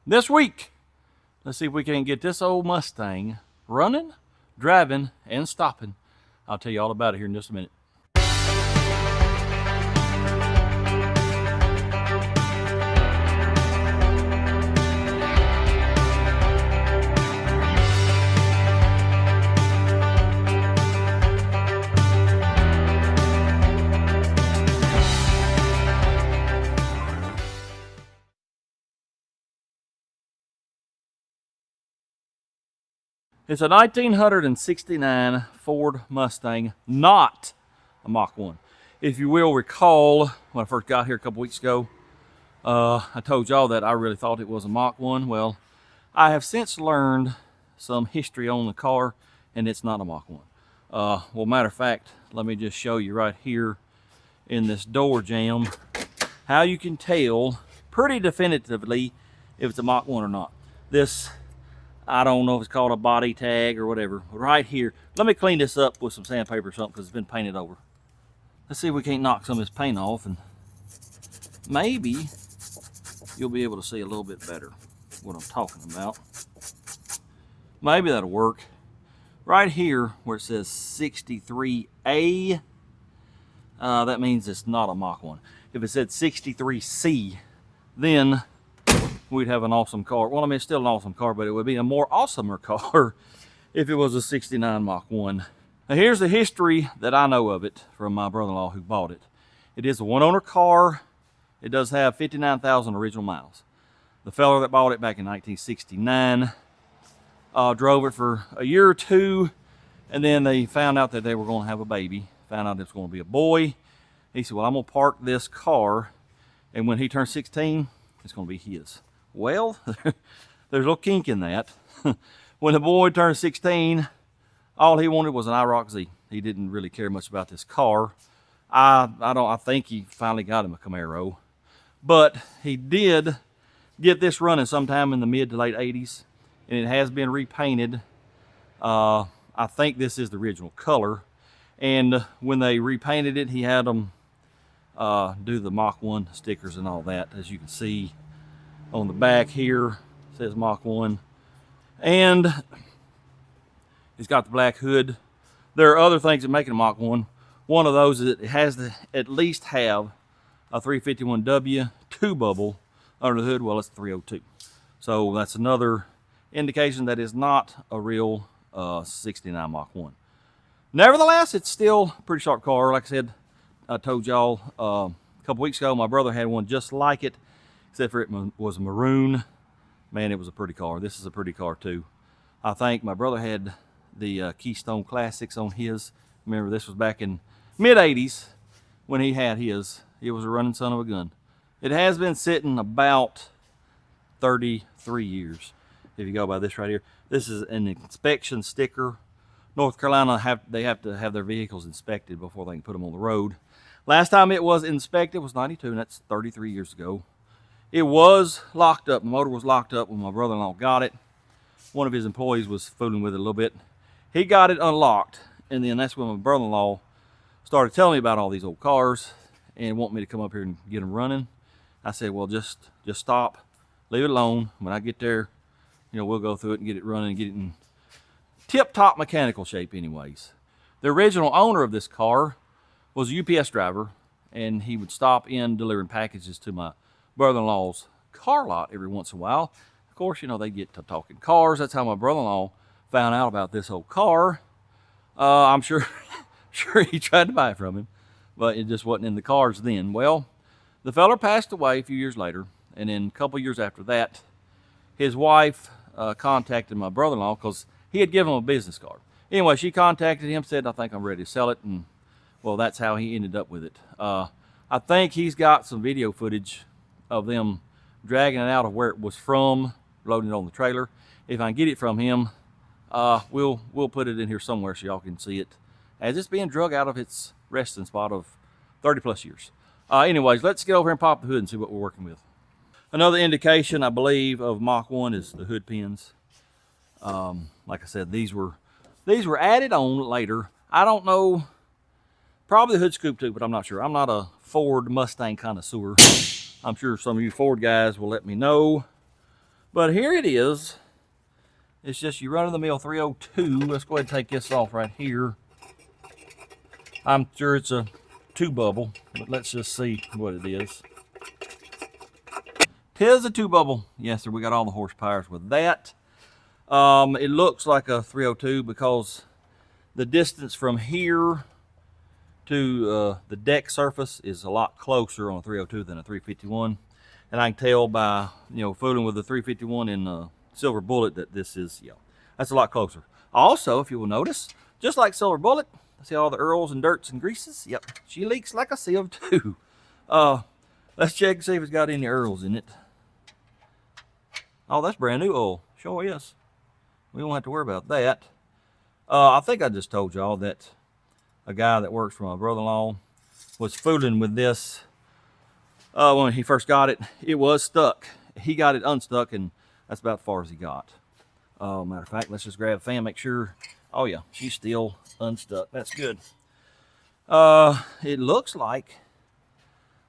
This week, let's see if we can get this old Mustang running, driving, and stopping. I'll tell you all about it here in just a minute. It's a 1969 Ford Mustang, not a Mach 1. If you will recall, when I first got here a couple weeks ago, I told y'all that I really thought it was a Mach 1. Well, I have since learned some history on the car, and it's not a Mach 1. Well, matter of fact, let me just show you right here in this door jamb how you can tell pretty definitively if it's a Mach 1 or not. This, I don't know if it's called a body tag or whatever, but right here, let me clean this up with some sandpaper or something because it's been painted over. Let's see if we can't knock some of this paint off, and maybe you'll be able to see a little bit better what I'm talking about. Maybe that'll work. Right here where it says 63A, that means it's not a Mach 1. If it said 63C, then we'd have an awesome car. Well, I mean, it's still an awesome car, but it would be a more awesomer car if it was a 69 Mach 1. Now, here's the history that I know of it from my brother-in-law who bought it. It is a one-owner car. It does have 59,000 original miles. The fella that bought it back in 1969 drove it for a year or two, and then they found out that they were going to have a baby. Found out it was going to be a boy. He said, well, I'm going to park this car, and when he turns 16, it's going to be his. Well, there's a little kink in that. When the boy turned 16, all he wanted was an IROC Z. He didn't really care much about this car. I think he finally got him a Camaro, but he did get this running sometime in the mid to late 80s, and it has been repainted. I think this is the original color, and when they repainted it, he had them do the Mach 1 stickers and all that. As you can see on the back here, it says Mach 1, and it's got the black hood. There are other things that make it a Mach 1. One of those is it has to at least have a 351W 2 bubble under the hood. Well, it's 302. So that's another indication that it's not a real 69 Mach 1. Nevertheless, it's still a pretty sharp car. Like I said, I told y'all a couple weeks ago, my brother had one just like it, except for it was maroon. Man, it was a pretty car. This is a pretty car too. I think my brother had the Keystone Classics on his. Remember, this was back in mid-80s when he had his. It was a running son of a gun. It has been sitting about 33 years, if you go by this right here. This is an inspection sticker. North Carolina, they have to have their vehicles inspected before they can put them on the road. Last time it was inspected was 92, and that's 33 years ago. It was locked up. The motor was locked up when my brother-in-law got it. One of his employees was fooling with it a little bit. He got it unlocked, and then that's when my brother-in-law started telling me about all these old cars and want me to come up here and get them running. I said, well, just stop, leave it alone. When I get there, we'll go through it and get it running and get it in tip-top mechanical shape anyways. The original owner of this car was a UPS driver, and he would stop in delivering packages to my brother-in-law's car lot every once in a while. Of course, they get to talking cars. That's how my brother-in-law found out about this old car. I'm sure he tried to buy it from him, but it just wasn't in the cards then. Well, the fella passed away a few years later, and then a couple years after that, his wife contacted my brother-in-law because he had given him a business card. Anyway, she contacted him, said, I think I'm ready to sell it, and well, that's how he ended up with it. I think he's got some video footage of them dragging it out of where it was from, loading it on the trailer. If I can get it from him, we'll put it in here somewhere so y'all can see it as it's being drug out of its resting spot of 30 plus years. Anyways, let's get over here and pop the hood and see what we're working with. Another indication, I believe, of Mach 1 is the hood pins. Like I said, these were added on later. I don't know, probably the hood scoop too, but I'm not sure. I'm not a Ford Mustang connoisseur. I'm sure some of you Ford guys will let me know. But here it is. It's just your run-of-the-mill 302. Let's go ahead and take this off right here. I'm sure it's a 2-bubble, but let's just see what it is. Tis a 2-bubble. Yes, sir, we got all the horsepowers with that. It looks like a 302 because the distance from here to the deck surface is a lot closer on a 302 than a 351. And I can tell by, fooling with the 351 in Silver Bullet that this is, that's a lot closer. Also, if you will notice, just like Silver Bullet, see all the earls and dirts and greases? Yep, she leaks like a sieve too. Let's check and see if it's got any earls in it. Oh, that's brand new oil. Sure is. We won't have to worry about that. I think I just told y'all that a guy that works for my brother-in-law was fooling with this. When he first got it, it was stuck. He got it unstuck, and that's about as far as he got. Matter of fact, let's just grab a fan, make sure. Oh yeah, she's still unstuck. That's good. It looks like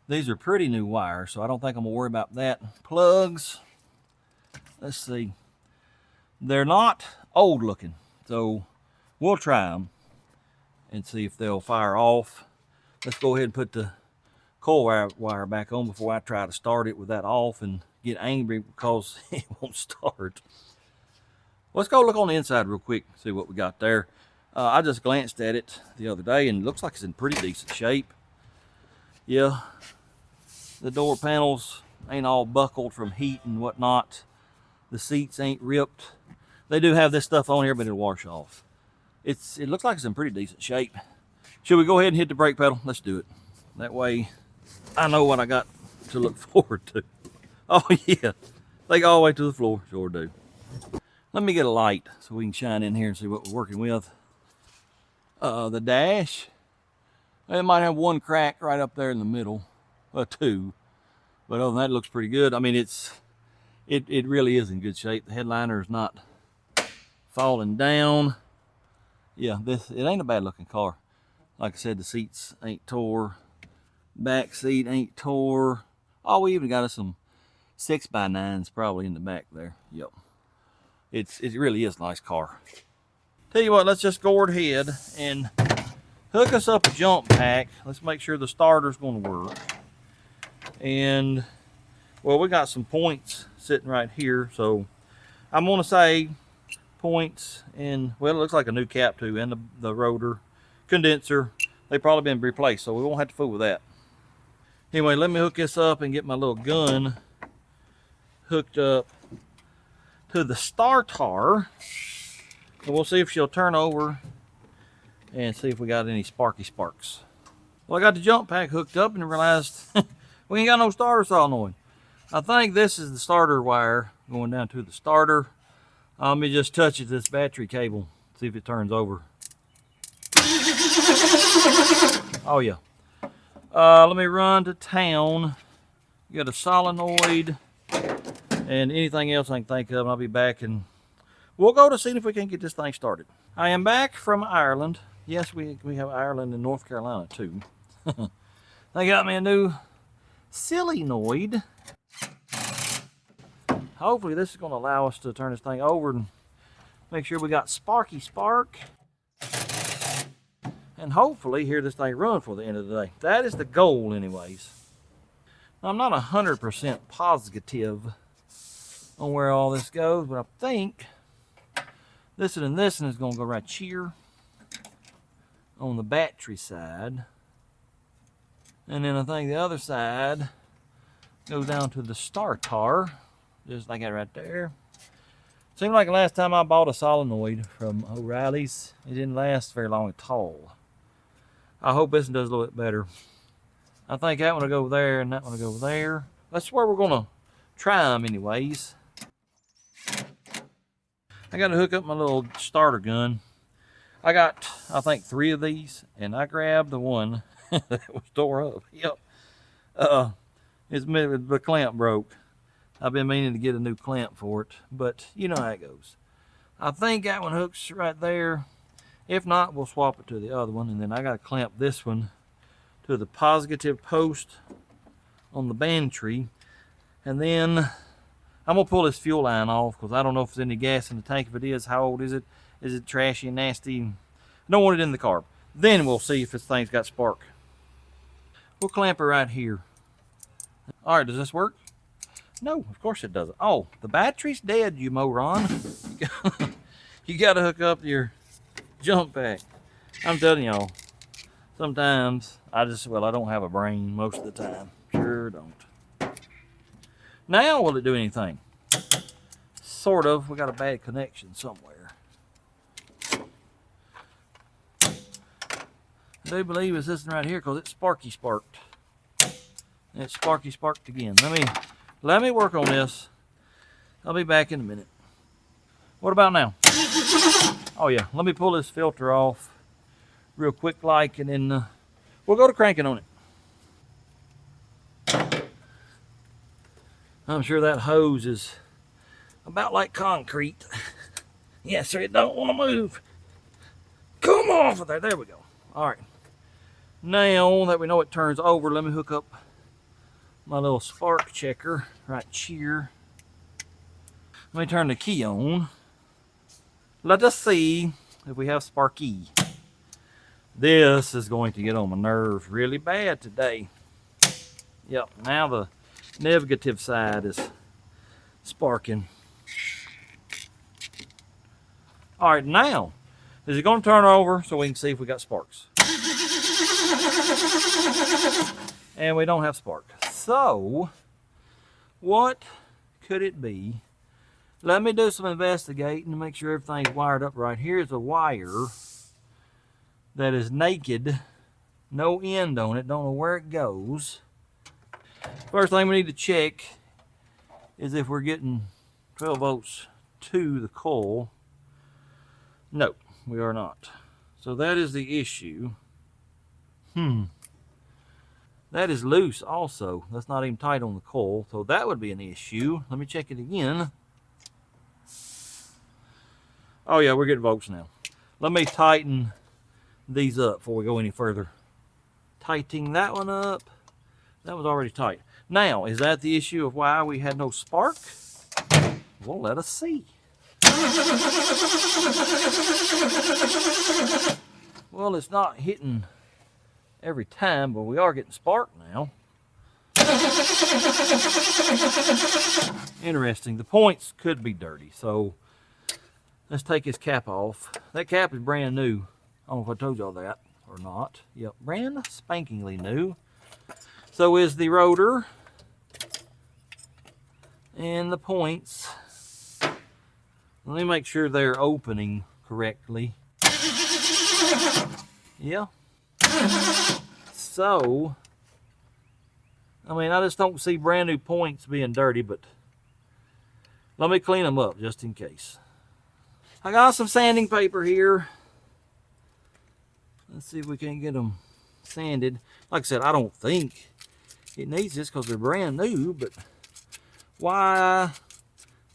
these are pretty new wires, so I don't think I'm gonna worry about that. Plugs, let's see. They're not old looking, so we'll try them and see if they'll fire off. Let's go ahead and put the coil wire back on before I try to start it with that off and get angry because it won't start. Let's go look on the inside real quick, see what we got there. I just glanced at it the other day and it looks like it's in pretty decent shape. Yeah, the door panels ain't all buckled from heat and whatnot. The seats ain't ripped. They do have this stuff on here, but it'll wash off. It looks like it's in pretty decent shape. Should we go ahead and hit the brake pedal? Let's do it. That way I know what I got to look forward to. Oh yeah, they go all the way to the floor, sure do. Let me get a light so we can shine in here and see what we're working with. The dash, it might have one crack right up there in the middle, two, but other than that, it looks pretty good. I mean, it really is in good shape. The headliner is not falling down. Yeah, it ain't a bad looking car. Like I said, the seats ain't tore. Back seat ain't tore. Oh, we even got us some 6x9s probably in the back there. Yep. It really is a nice car. Tell you what, let's just go ahead and hook us up a jump pack. Let's make sure the starter's going to work. And, well, we got some points sitting right here. So I'm going to say points and, well, it looks like a new cap too. And the rotor, condenser, they've probably been replaced. So we won't have to fool with that. Anyway, let me hook this up and get my little gun hooked up to the starter. And we'll see if she'll turn over and see if we got any sparky sparks. Well, I got the jump pack hooked up and realized we ain't got no starter solenoid. I think this is the starter wire going down to the starter. Let me just touch it to this battery cable, see if it turns over. Oh yeah. Let me run to town, get a solenoid, and anything else I can think of, and I'll be back and we'll go to see if we can get this thing started. I am back from Ireland. Yes, we have Ireland and North Carolina too. They got me a new solenoid. Hopefully this is going to allow us to turn this thing over and make sure we got sparky spark. And hopefully hear this thing run for the end of the day. That is the goal anyways. Now, I'm not 100% positive on where all this goes, but I think this and this is going to go right here on the battery side. And then I think the other side goes down to the starter, just like that right there. Seemed like the last time I bought a solenoid from O'Reilly's, it didn't last very long at all. I hope this one does a little bit better. I think that one will go there and that one will go there. That's where we're gonna try them anyways. I gotta hook up my little starter gun. I got, I think, 3 of these, and I grabbed the one that was tore up. Yep. The clamp broke. I've been meaning to get a new clamp for it, but you know how it goes. I think that one hooks right there. If not, we'll swap it to the other one, and then I gotta clamp this one to the positive post on the band tree, and then I'm gonna pull this fuel line off because I don't know if there's any gas in the tank. If it is, how old is it? Is it trashy and nasty? I don't want it in the carb. Then we'll see if this thing's got spark. We'll clamp it right here. All right, does this work? No, of course it doesn't. Oh, the battery's dead, you moron. You gotta hook up your jump pack. I'm telling y'all, sometimes I don't have a brain most of the time. Sure don't. Now, will it do anything? Sort of. We got a bad connection somewhere. I do believe it's this one right here because it's sparked. It's sparked again. Let me work on this. I'll be back in a minute. What about now? Oh yeah, let me pull this filter off real quick like, and then we'll go to cranking on it. I'm sure that hose is about like concrete. Yes, sir, it don't want to move. Come off of there. There we go. All right. Now that we know it turns over, let me hook up my little spark checker right here. Let me turn the key on. Let us see if we have sparky. This is going to get on my nerves really bad today. Yep, now the negative side is sparking. All right, now, is it going to turn over so we can see if we got sparks? And we don't have spark. So, what could it be? Let me do some investigating to make sure everything's wired up right. Here's a wire that is naked, no end on it, don't know where it goes. First thing we need to check is if we're getting 12 volts to the coil. No, we are not. So that is the issue. That is loose also. That's not even tight on the coil, so that would be an issue. Let me check it again. Oh yeah, we're getting volts now. Let me tighten these up before we go any further. Tightening that one up. That was already tight. Now, is that the issue of why we had no spark? Well, let us see. Well, it's not hitting every time, but we are getting spark now. Interesting. The points could be dirty, so let's take his cap off. That cap is brand new. I don't know if I told y'all that or not. Yep, brand spankingly new. So is the rotor and the points. Let me make sure they're opening correctly. Yeah. So, I mean, I just don't see brand new points being dirty, but let me clean them up just in case. I got some sanding paper here. Let's see if we can get them sanded. Like I said, I don't think it needs this because they're brand new, but why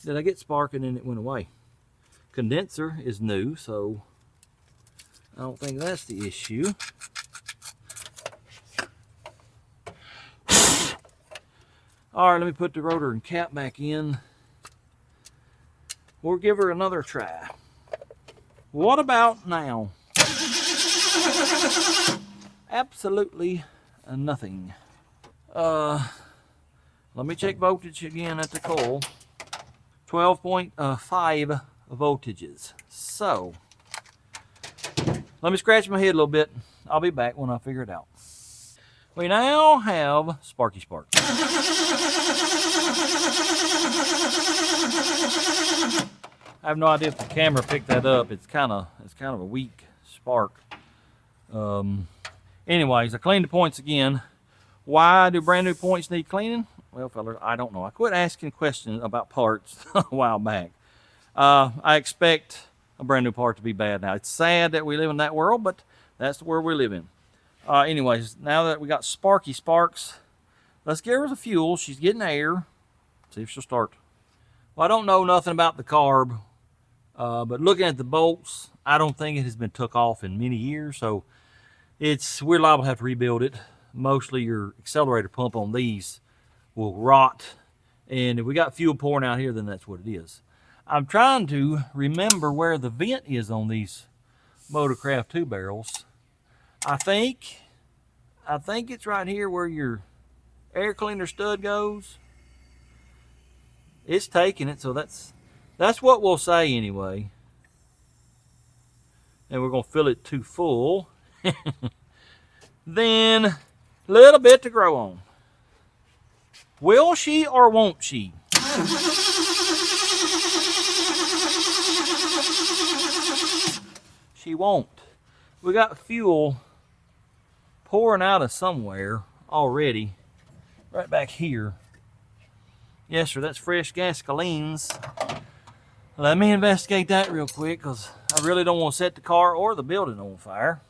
did I get spark and then it went away? Condenser is new, so I don't think that's the issue. All right, let me put the rotor and cap back in. We'll give her another try. What about now? Absolutely nothing. Let me check voltage again at the coil. 12.5 voltages. So, let me scratch my head a little bit. I'll be back when I figure it out. We now have Sparky Spark. I have no idea if the camera picked that up. It's kind of a weak spark. Anyways, I cleaned the points again. Why do brand new points need cleaning? Well, fellas, I don't know. I quit asking questions about parts a while back. I expect a brand new part to be bad now. It's sad that we live in that world, but that's the world we live in. Anyways, now that we got Sparky Sparks, let's give her the fuel. She's getting air. See if she'll start. Well, I don't know nothing about the carb, but looking at the bolts, I don't think it has been took off in many years, so we're liable to have to rebuild it. Mostly your accelerator pump on these will rot And if we got fuel pouring out here, then that's what it is. I'm trying to remember where the vent is on these Motorcraft 2 barrels. I think it's right here where your air cleaner stud goes. It's taking it, so that's what we'll say anyway. And we're gonna fill it to full. Then a little bit to grow on. Will she or won't she? She won't. We got fuel pouring out of somewhere already. Right back here. Yes, sir, that's fresh gasolines. Let me investigate that real quick, because I really don't want to set the car or the building on fire.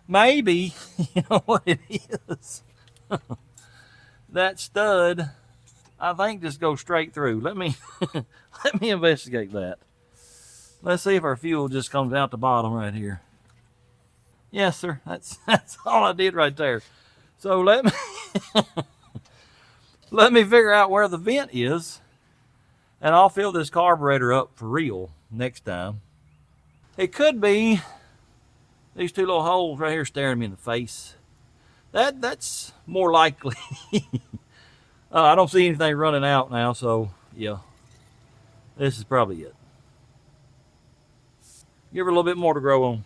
Maybe, you know what it is? That stud, I think, just goes straight through. Let me let me investigate that. Let's see if our fuel just comes out the bottom right here. Yes, sir. That's all I did right there. So let me figure out where the vent is, and I'll fill this carburetor up for real next time. It could be these two little holes right here staring me in the face. That's more likely. I don't see anything running out now, so yeah, this is probably it. Give her a little bit more to grow on.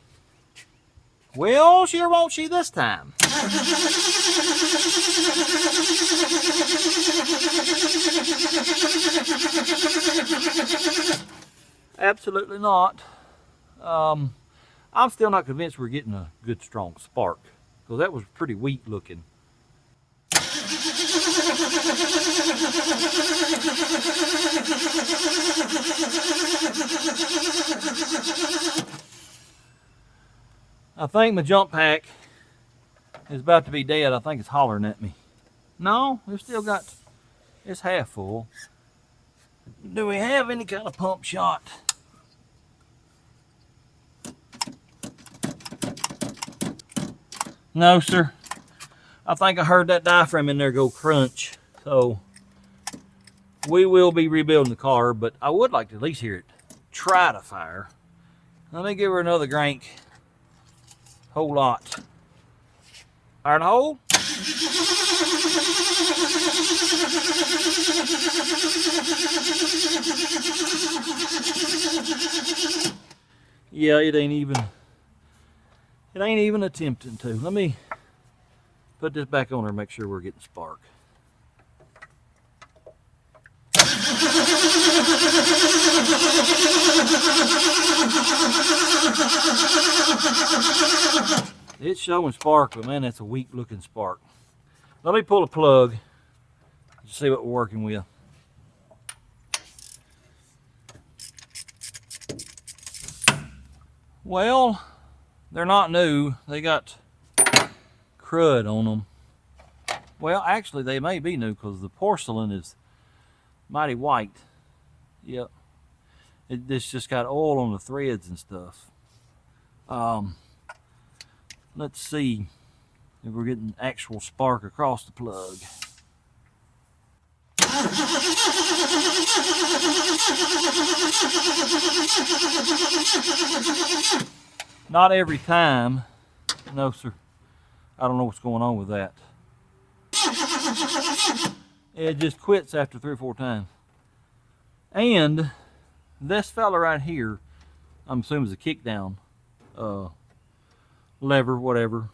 Will she or won't she this time? Absolutely not. I'm still not convinced we're getting a good strong spark, because that was pretty weak looking. I think my jump pack is about to be dead. I think it's hollering at me. No, we've still got, it's half full. Do we have any kind of pump shot? No, sir. I think I heard that diaphragm in there go crunch. So we will be rebuilding the car, but I would like to at least hear it try to fire. Let me give her another crank. Whole lot. Iron hole. Yeah, it ain't even attempting to. Let me put this back on her and make sure we're getting spark. It's showing spark, but man, that's a weak looking spark. Let me pull a plug to see what we're working with. Well, they're not new. They got crud on them. Well, actually, they may be new because the porcelain is mighty white. Yep. It's just got oil on the threads and stuff. Let's see if we're getting actual spark across the plug. Not every time. No, sir. I don't know what's going on with that. It just quits after 3 or 4 times. And this fella right here, I'm assuming is a kick down lever, whatever.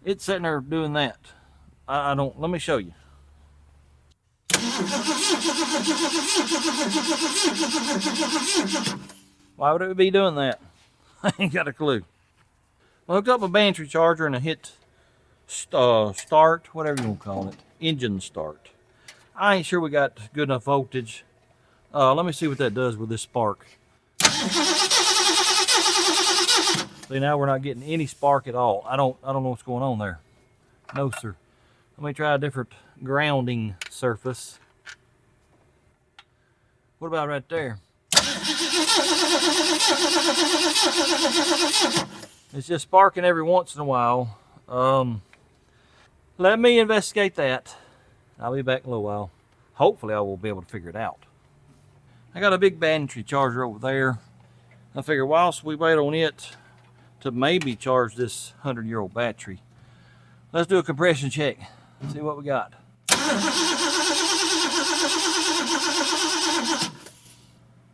It's sitting there doing that. I don't, let me show you. Why would it be doing that? I ain't got a clue. I hooked up a battery charger and I hit start, whatever you want to call it, engine start. I ain't sure we got good enough voltage. Let me see what that does with this spark. See, now we're not getting any spark at all. I don't know what's going on there. No, sir. Let me try a different grounding surface. What about right there? It's just sparking every once in a while. Let me investigate that. I'll be back in a little while. hopefully I will be able to figure it out. I got a big battery charger over there. I figure whilst we wait on it to maybe charge this 100-year-old battery, let's do a compression check. See what we got.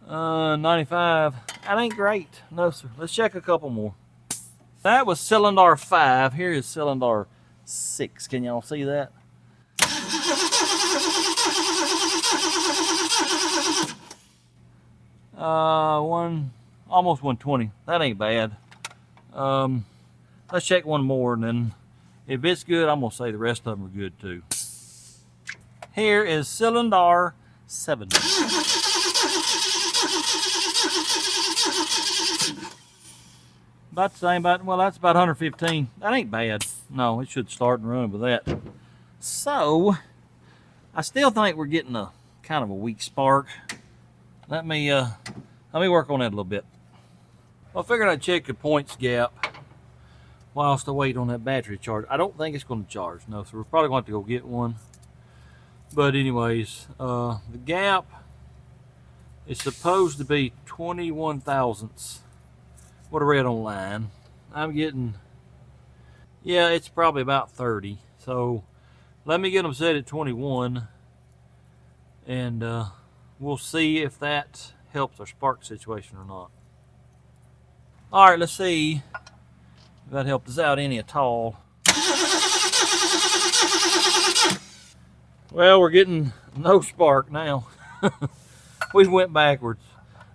95. That ain't great. No, sir. Let's check a couple more. That was cylinder 5. Here is cylinder 6. Can y'all see that? Almost 120. That ain't bad. Let's check one more, and then if it's good, I'm gonna say the rest of them are good too. Here is cylinder 7. About the same, well, that's about 115. That ain't bad. No, it should start and run with that. So, I still think we're getting a kind of a weak spark. Let me work on that a little bit. Well, I figured I'd check the points gap whilst I wait on that battery charge. I don't think it's going to charge. No, so we're probably going to have to go get one. But anyways, the gap is supposed to be 21 thousandths. What I read online. I'm getting, yeah, it's probably about 30. So let me get them set at 21, and we'll see if that helps our spark situation or not. All right, let's see if that helped us out any at all. Well, we're getting no spark now. We went backwards.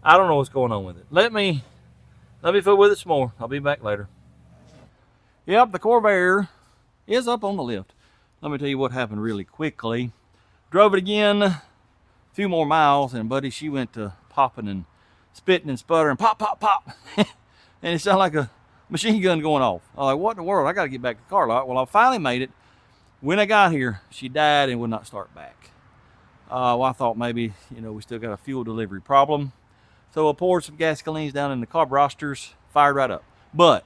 I don't know what's going on with it. Let me fool with it some more. I'll be back later. Yep, the Corvair is up on the lift. Let me tell you what happened really quickly. Drove it again, a few more miles, and buddy, she went to popping and spitting and sputtering, pop, pop, pop. And it sounded like a machine gun going off. I was like, what in the world? I got to get back to the car lot. Well, I finally made it. When I got here, she died and would not start back. Well, I thought maybe, we still got a fuel delivery problem. So I poured some gasolines down in the carburetors, fired right up. But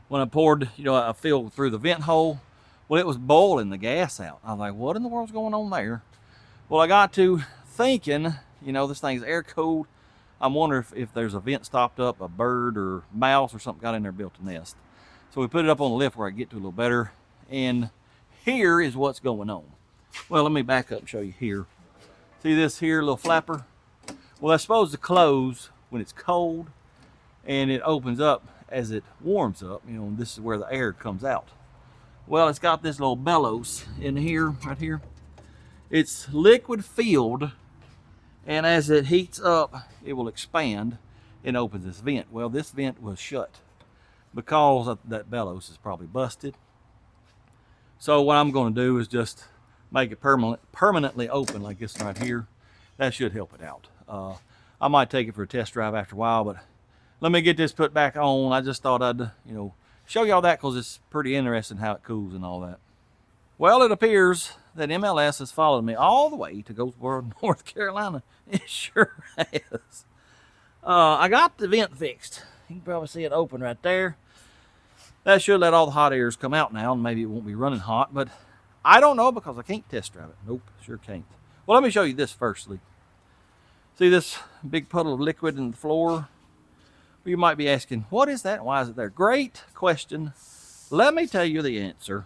when I poured, I filled through the vent hole, well, it was boiling the gas out. I was like, what in the world's going on there? Well, I got to thinking, this thing's air cooled. I'm wondering if there's a vent stopped up, a bird or mouse or something got in there, built a nest. So we put it up on the lift where I get to a little better. And here is what's going on. Well, let me back up and show you here. See this here little flapper? Well, that's supposed to close when it's cold, and it opens up as it warms up. This is where the air comes out. Well, it's got this little bellows in here, right here. It's liquid filled, and as it heats up, it will expand and opens this vent. Well, this vent was shut because that bellows is probably busted. So what I'm going to do is just make it permanently open like this right here. That should help it out. I might take it for a test drive after a while, but let me get this put back on. I just thought I'd, show y'all that because it's pretty interesting how it cools and all that. Well, it appears that MLS has followed me all the way to Goldsboro, North Carolina. It sure has. I got the vent fixed. You can probably see it open right there. That should let all the hot airs come out now, and maybe it won't be running hot, but I don't know because I can't test drive it. Nope, sure can't. Well, let me show you this firstly. See this big puddle of liquid in the floor? Well, you might be asking, what is that? Why is it there? Great question. Let me tell you the answer.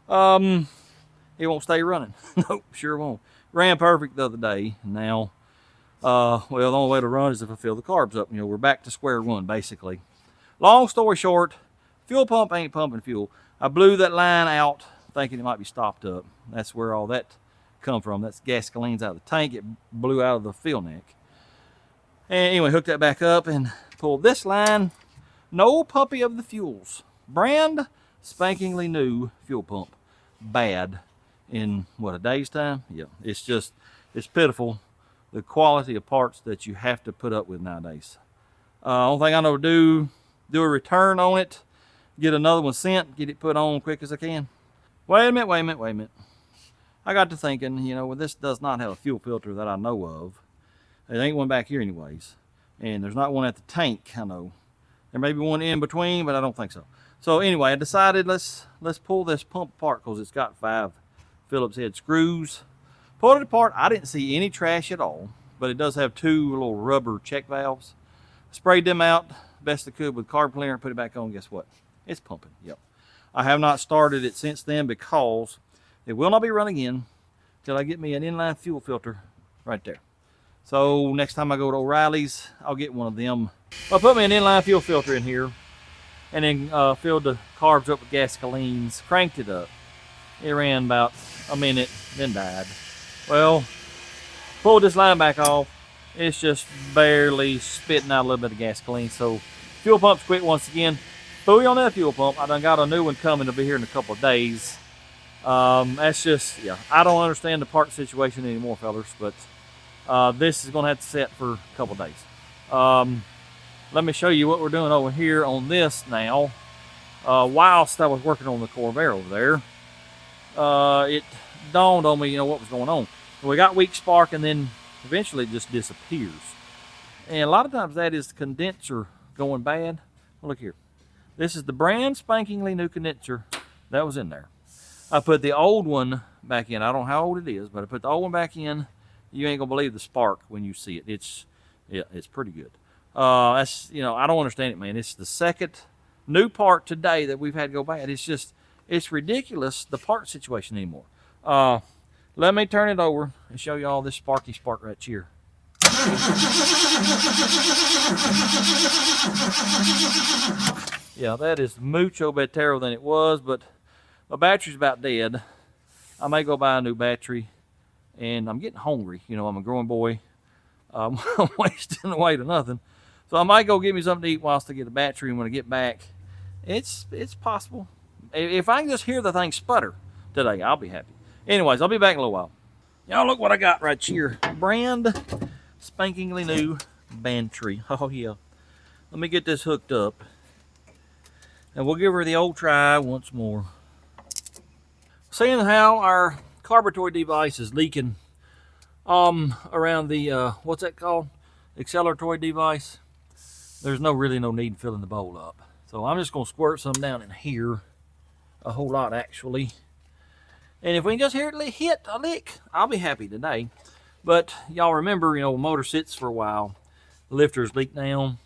It won't stay running. Nope, sure won't. Ran perfect the other day. Now, well, the only way to run is if I fill the carbs up. We're back to square one, basically. Long story short, fuel pump ain't pumping fuel. I blew that line out thinking it might be stopped up. That's where all that come from. That's gasoline's out of the tank. It blew out of the fill neck. And anyway, hooked that back up and pulled this line. No puppy of the fuels. Brand spankingly new fuel pump. Bad in a day's time? Yeah, it's pitiful. The quality of parts that you have to put up with nowadays. Only thing I know to do a return on it, get another one sent, get it put on quick as I can. Wait a minute. I got to thinking, well, this does not have a fuel filter that I know of. There ain't one back here anyways. And there's not one at the tank, I know. There may be one in between, but I don't think so. So anyway, I decided let's pull this pump apart because it's got 5 Phillips head screws. Pulled it apart. I didn't see any trash at all, but it does have two little rubber check valves. Sprayed them out best I could with carb cleaner, put it back on. Guess what? It's pumping. Yep. I have not started it since then because it will not be run again till I get me an inline fuel filter right there. So next time I go to O'Reilly's, I'll get one of them. I'll put me an inline fuel filter in here and then filled the carbs up with gasolines, cranked it up. It ran about a minute, then died. Well, pulled this line back off. It's just barely spitting out a little bit of gasoline. So fuel pump's quit once again. Fooey on that fuel pump. I done got a new one coming to be here in a couple of days. That's just, yeah, I don't understand the part situation anymore, fellas, but this is gonna have to set for a couple of days. Let me show you what we're doing over here on this now. Whilst I was working on the Corvair over there, it dawned on me, what was going on. We got weak spark and then eventually it just disappears. And a lot of times that is the condenser going bad. Well, look here. This is the brand spankingly new condenser that was in there. I put the old one back in. I don't know how old it is, but I put the old one back in. You ain't gonna believe the spark when you see it. It's pretty good. That's, I don't understand it, man. It's the second new part today that we've had to go bad. It's ridiculous, the part situation anymore. Let me turn it over and show you all this sparky spark right here. Yeah, that is mucho better than it was, but my battery's about dead. I may go buy a new battery, and I'm getting hungry. I'm a growing boy. I'm wasting away to nothing. So I might go get me something to eat whilst I get a battery, and when I get back, it's possible. If I can just hear the thing sputter today, I'll be happy. Anyways, I'll be back in a little while. Y'all look what I got right here. Brand spankingly new battery. Oh yeah. Let me get this hooked up. And we'll give her the old try once more. Seeing how our carburetor device is leaking around the, what's that called? Acceleratory device. There's really no need in filling the bowl up. So I'm just gonna squirt some down in here. A whole lot actually. And if we can just hear it hit a lick, I'll be happy today. But y'all remember, the motor sits for a while. The lifters leak down.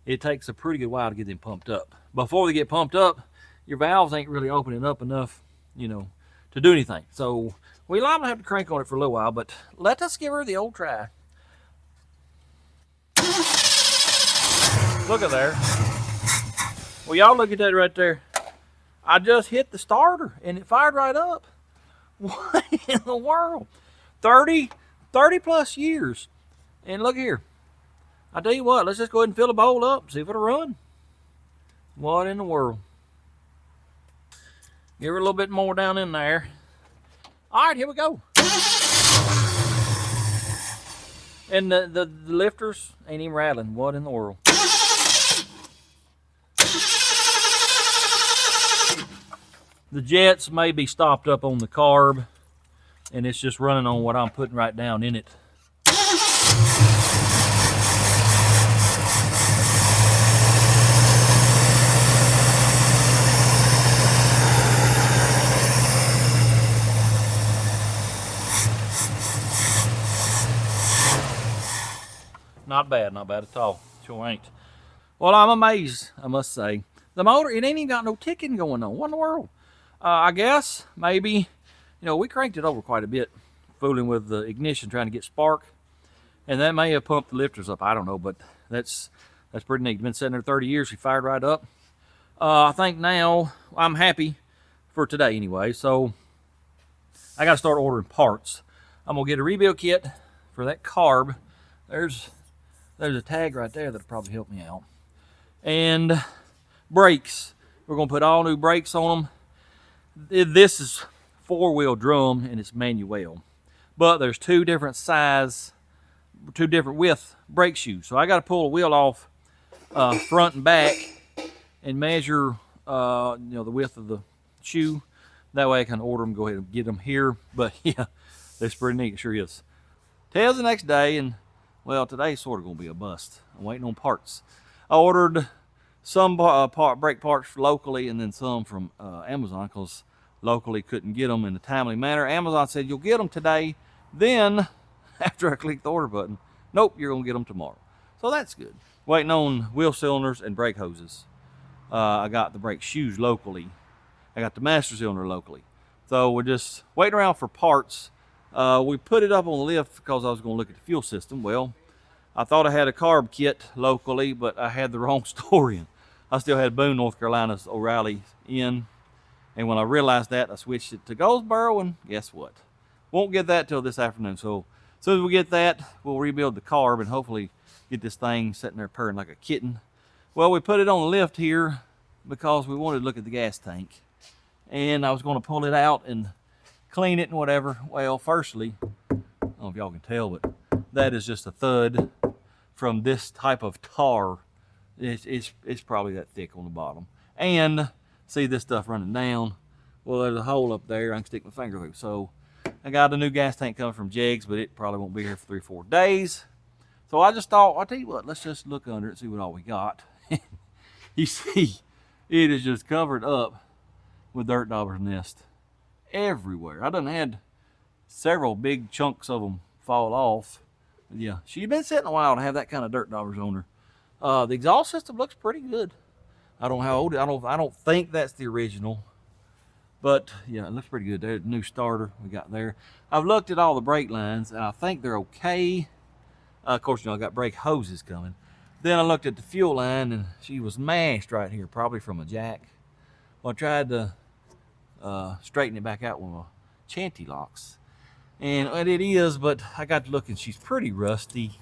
It takes a pretty good while to get them pumped up. Before they get pumped up, your valves ain't really opening up enough, to do anything. So we liable to have to crank on it for a little while, but let us give her the old try. Look at there. Well, y'all look at that right there. I just hit the starter and it fired right up. What in the world? 30 plus years. And look here. I tell you what, let's just go ahead and fill the bowl up and see if it'll run. What in the world? Give her a little bit more down in there. All right, here we go. And the lifters ain't even rattling. What in the world? The jets may be stopped up on the carb, and it's just running on what I'm putting right down in it. Not bad at all. Sure ain't. Well, I'm amazed, I must say. The motor, it ain't even got no ticking going on. What in the world? I guess maybe, we cranked it over quite a bit, fooling with the ignition, trying to get spark. And that may have pumped the lifters up. I don't know, but that's pretty neat. Been sitting there 30 years. He fired right up. I think now I'm happy for today anyway. So I got to start ordering parts. I'm going to get a rebuild kit for that carb. There's a tag right there that'll probably help me out. And brakes. We're going to put all new brakes on them. This is 4-wheel drum and it's manual. But there's two different width brake shoes. So I got to pull a wheel off front and back and measure the width of the shoe. That way I can order them, go ahead and get them here. But yeah, that's pretty neat. It sure is. Today's the next day, and well, today's sort of going to be a bust. I'm waiting on parts. I ordered some brake parts locally and then some from Amazon because locally couldn't get them in a timely manner. Amazon said, you'll get them today, Then, after I click the order button, nope, you're gonna get them tomorrow. So that's good. Waiting on wheel cylinders and brake hoses. I got the brake shoes locally. I got the master cylinder locally. So we're just waiting around for parts. We put it up on the lift because I was gonna look at the fuel system. Well, I thought I had a carb kit locally, but I had the wrong store in. I still had Boone, North Carolina's O'Reilly in. And when I realized that, I switched it to Goldsboro, and guess what? Won't get that till this afternoon. So as soon as we get that, we'll rebuild the carb and hopefully get this thing sitting there purring like a kitten. Well, we put it on the lift here because we wanted to look at the gas tank. And I was going to pull it out and clean it and whatever. Well, firstly, I don't know if y'all can tell, but that is just a thud from this type of tar. It's probably that thick on the bottom. And see this stuff running down. Well, there's a hole up there I can stick my finger through. So I got a new gas tank coming from Jegs, but it probably won't be here for 3 or 4 days. So I just thought, I'll tell you what, let's just look under it and see what all we got. You see, it is just covered up with dirt dauber's nest everywhere. I done had several big chunks of them fall off. Yeah, she's been sitting a while to have that kind of dirt daubers on her. The exhaust system looks pretty good. I don't know how old it is. I don't think that's the original, but yeah, it looks pretty good. There's a new starter we got there. I've looked at all the brake lines and I think they're okay. Of course, you know, I got brake hoses coming. Then I looked at the fuel line and she was mashed right here, probably from a jack. Well, I tried to straighten it back out with my chanty locks. And it is, but I got to look and she's pretty rusty.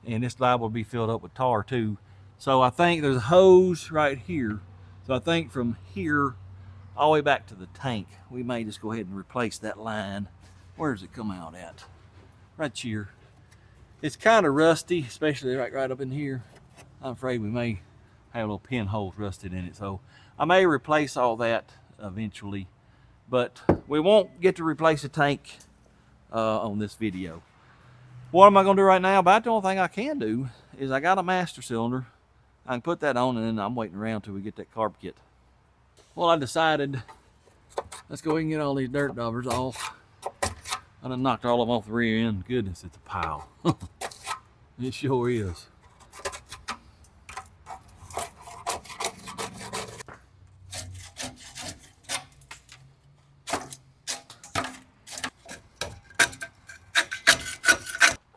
And this liable to be filled up with tar too. So I think there's a hose right here. So I think from here all the way back to the tank, we may just go ahead and replace that line. Where does it come out at? Right here. It's kind of rusty, especially right up in here. I'm afraid we may have little pinholes rusted in it. So I may replace all that eventually, but we won't get to replace the tank on this video. What am I gonna do right now? About the only thing I can do is I got a master cylinder. I can put that on and then I'm waiting around till we get that carb kit. Well, I decided, let's go ahead and get all these dirt daubers off. I done knocked all of them off the rear end. Goodness, it's a pile. It sure is.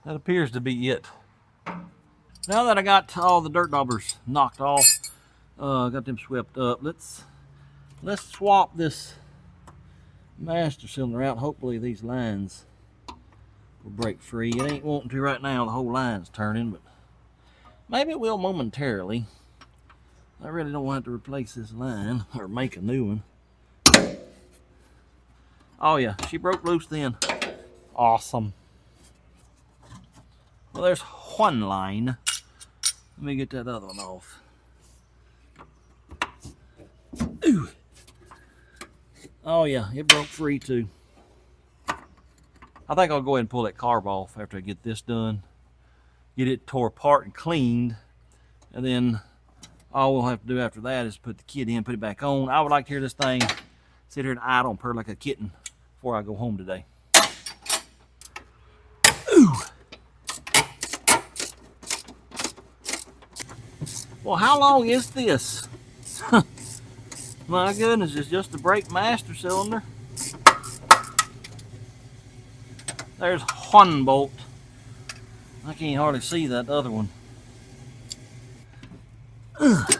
That appears to be it. Now that I got all the dirt daubers knocked off, got them swept up, let's swap this master cylinder out. Hopefully these lines will break free. It ain't wanting to right now, the whole line's turning, but maybe it will momentarily. I really don't want to replace this line or make a new one. Oh yeah, she broke loose then. Awesome. Well, there's one line. Let me get that other one off. Ooh. Oh yeah, it broke free too. I think I'll go ahead and pull that carb off after I get this done. Get it tore apart and cleaned. And then all we'll have to do after that is put the kit in, put it back on. I would like to hear this thing sit here and idle and purr like a kitten before I go home today. Ooh. Well, how long is this? My goodness, it's just the brake master cylinder. There's one bolt. I can't hardly see that other one. Ugh.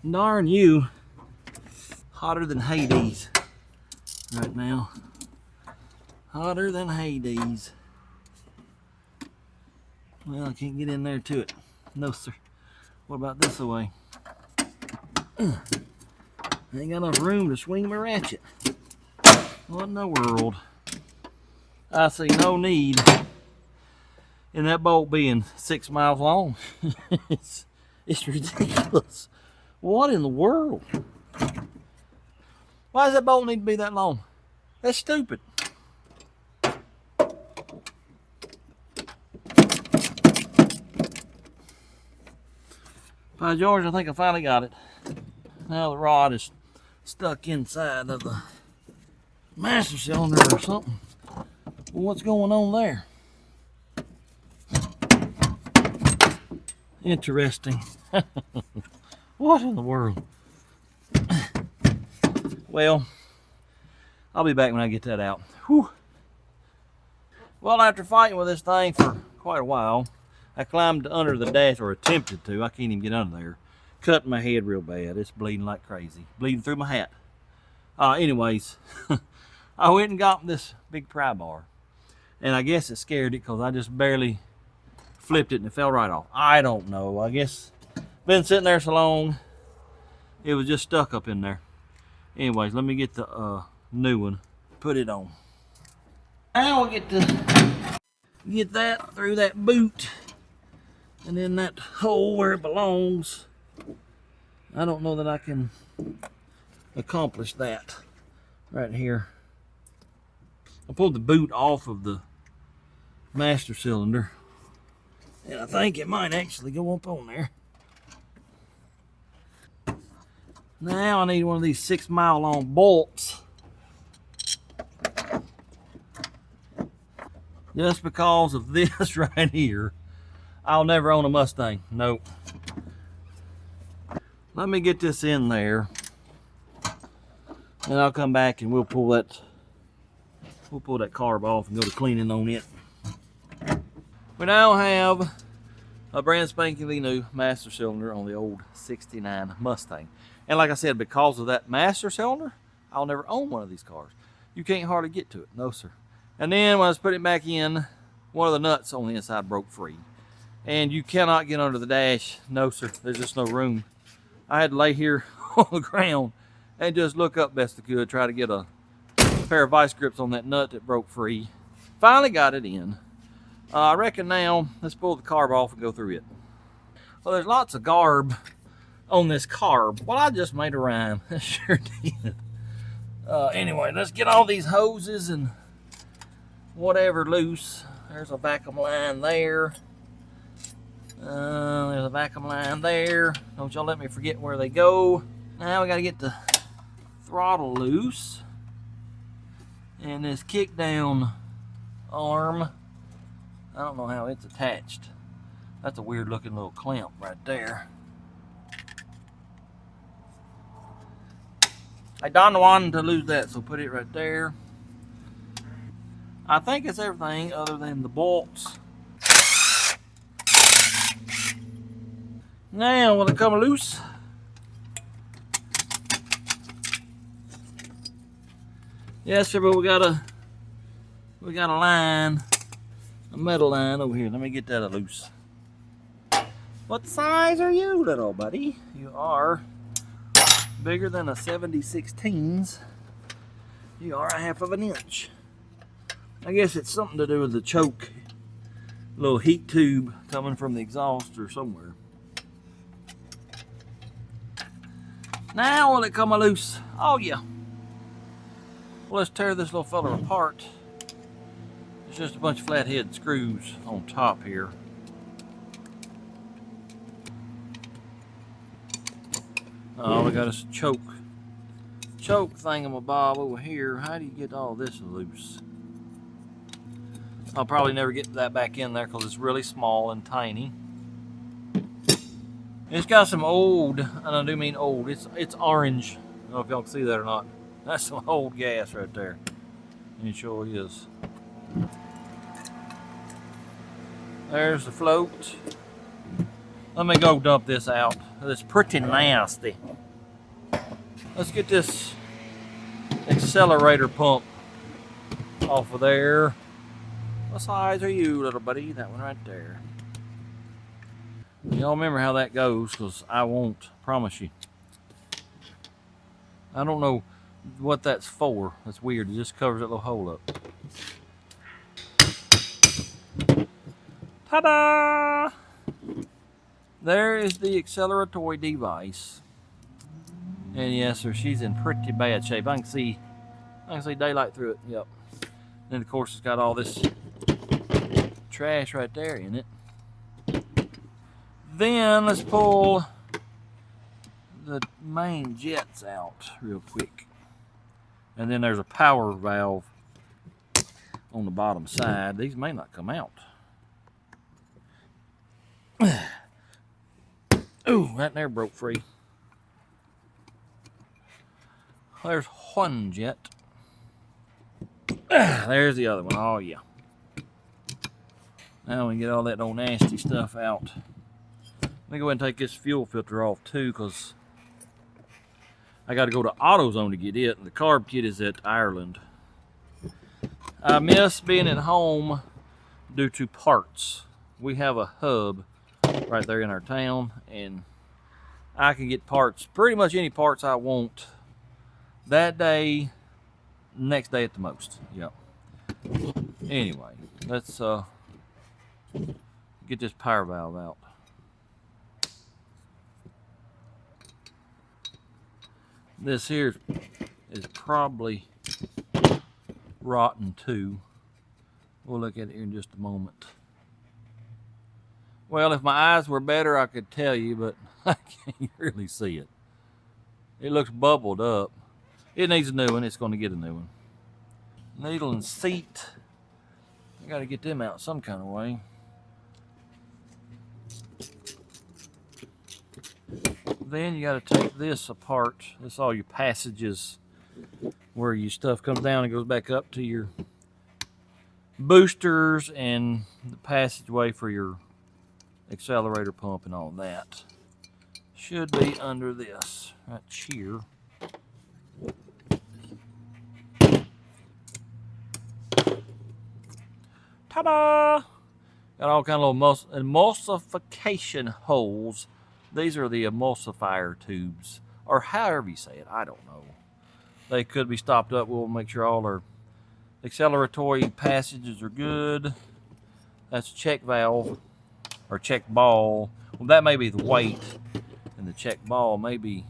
Darn you. Hotter than Hades right now. Hotter than Hades. Well, I can't get in there to it. No, sir. What about this away? I ain't got enough room to swing my ratchet. What in the world? I see no need in that bolt being 6 miles long. It's ridiculous. What in the world? Why does that bolt need to be that long? That's stupid. By George, I think I finally got it. Now the rod is stuck inside of the master cylinder or something. What's going on there? Interesting. What in the world? Well, I'll be back when I get that out. Whew. Well, after fighting with this thing for quite a while, I climbed under the dash, or attempted to. I can't even get under there. Cut my head real bad. It's bleeding like crazy. Bleeding through my hat. Anyways, I went and got this big pry bar. And I guess it scared it because I just barely flipped it and it fell right off. I don't know. I guess been sitting there so long, it was just stuck up in there. Anyways, let me get the new one, put it on. Now we'll get that through that boot and in that hole where it belongs. I don't know that I can accomplish that right here. I pulled the boot off of the master cylinder, and I think it might actually go up on there. Now I need one of these 6 mile long bolts, just because of this right here. I'll never own a Mustang. Nope. Let me get this in there, and I'll come back and we'll pull that carb off and go to cleaning on it. We now have a brand spanking new master cylinder on the old 69 Mustang. And like I said, because of that master cylinder, I'll never own one of these cars. You can't hardly get to it. No, sir. And then when I was putting it back in, one of the nuts on the inside broke free. And you cannot get under the dash. No, sir. There's just no room. I had to lay here on the ground and just look up best I could, try to get a pair of vice grips on that nut that broke free. Finally got it in. I reckon now, let's pull the carb off and go through it. Well, there's lots of garb on this carb. Well, I just made a rhyme. I sure did. Anyway, let's get all these hoses and whatever loose. There's a vacuum line there. There's a vacuum line there. Don't y'all let me forget where they go. Now we gotta get the throttle loose. And this kick down arm, I don't know how it's attached. That's a weird looking little clamp right there. I don't want to lose that, so put it right there. I think it's everything other than the bolts. Now, will it come loose? Yes, sir, but we got a line, a metal line over here. Let me get that loose. What size are you, little buddy? You are bigger than a 70/16. You are a 1/2 inch. I guess it's something to do with the choke, little heat tube coming from the exhaust or somewhere. Now will it come loose? Oh yeah. Well, let's tear this little fella apart. It's just a bunch of flathead screws on top here. Oh, we got a choke thingamabob over here. How do you get all this loose? I'll probably never get that back in there because it's really small and tiny. It's got some old, and I do mean old, it's orange. I don't know if y'all can see that or not. That's some old gas right there. It sure is. There's the float. Let me go dump this out. It's pretty nasty. Let's get this accelerator pump off of there. What size are you, little buddy? That one right there. Y'all remember how that goes, because I won't, promise you. I don't know what that's for. That's weird. It just covers that little hole up. Ta-da! There is the acceleratory device. And yes, sir, she's in pretty bad shape. I can see daylight through it. Yep. And of course, it's got all this trash right there in it. Then let's pull the main jets out real quick. And then there's a power valve on the bottom side. These may not come out. Ooh, that there broke free. There's one jet. There's the other one. Oh, yeah. Now we can get all that old nasty stuff out. Let me go ahead and take this fuel filter off too, because I got to go to AutoZone to get it. And the carb kit is at Ireland. I miss being at home due to parts. We have a hub right there in our town, and I can get parts, pretty much any parts I want that day, next day at the most. Yep. Anyway, let's get this power valve out. This here is probably rotten too. We'll look at it here in just a moment. Well, if my eyes were better, I could tell you, but I can't really see it. It looks bubbled up. It needs a new one. It's going to get a new one. Needle and seat. I got to get them out some kind of way. Then you got to take this apart. This is all your passages where your stuff comes down and goes back up to your boosters and the passageway for your accelerator pump and all that. Should be under this right here. Ta-da! Got all kind of little emulsification holes. These are the emulsifier tubes, or however you say it. I don't know. They could be stopped up. We'll make sure all our acceleratory passages are good. That's a check valve or check ball. Well, that may be the weight, and the check ball may be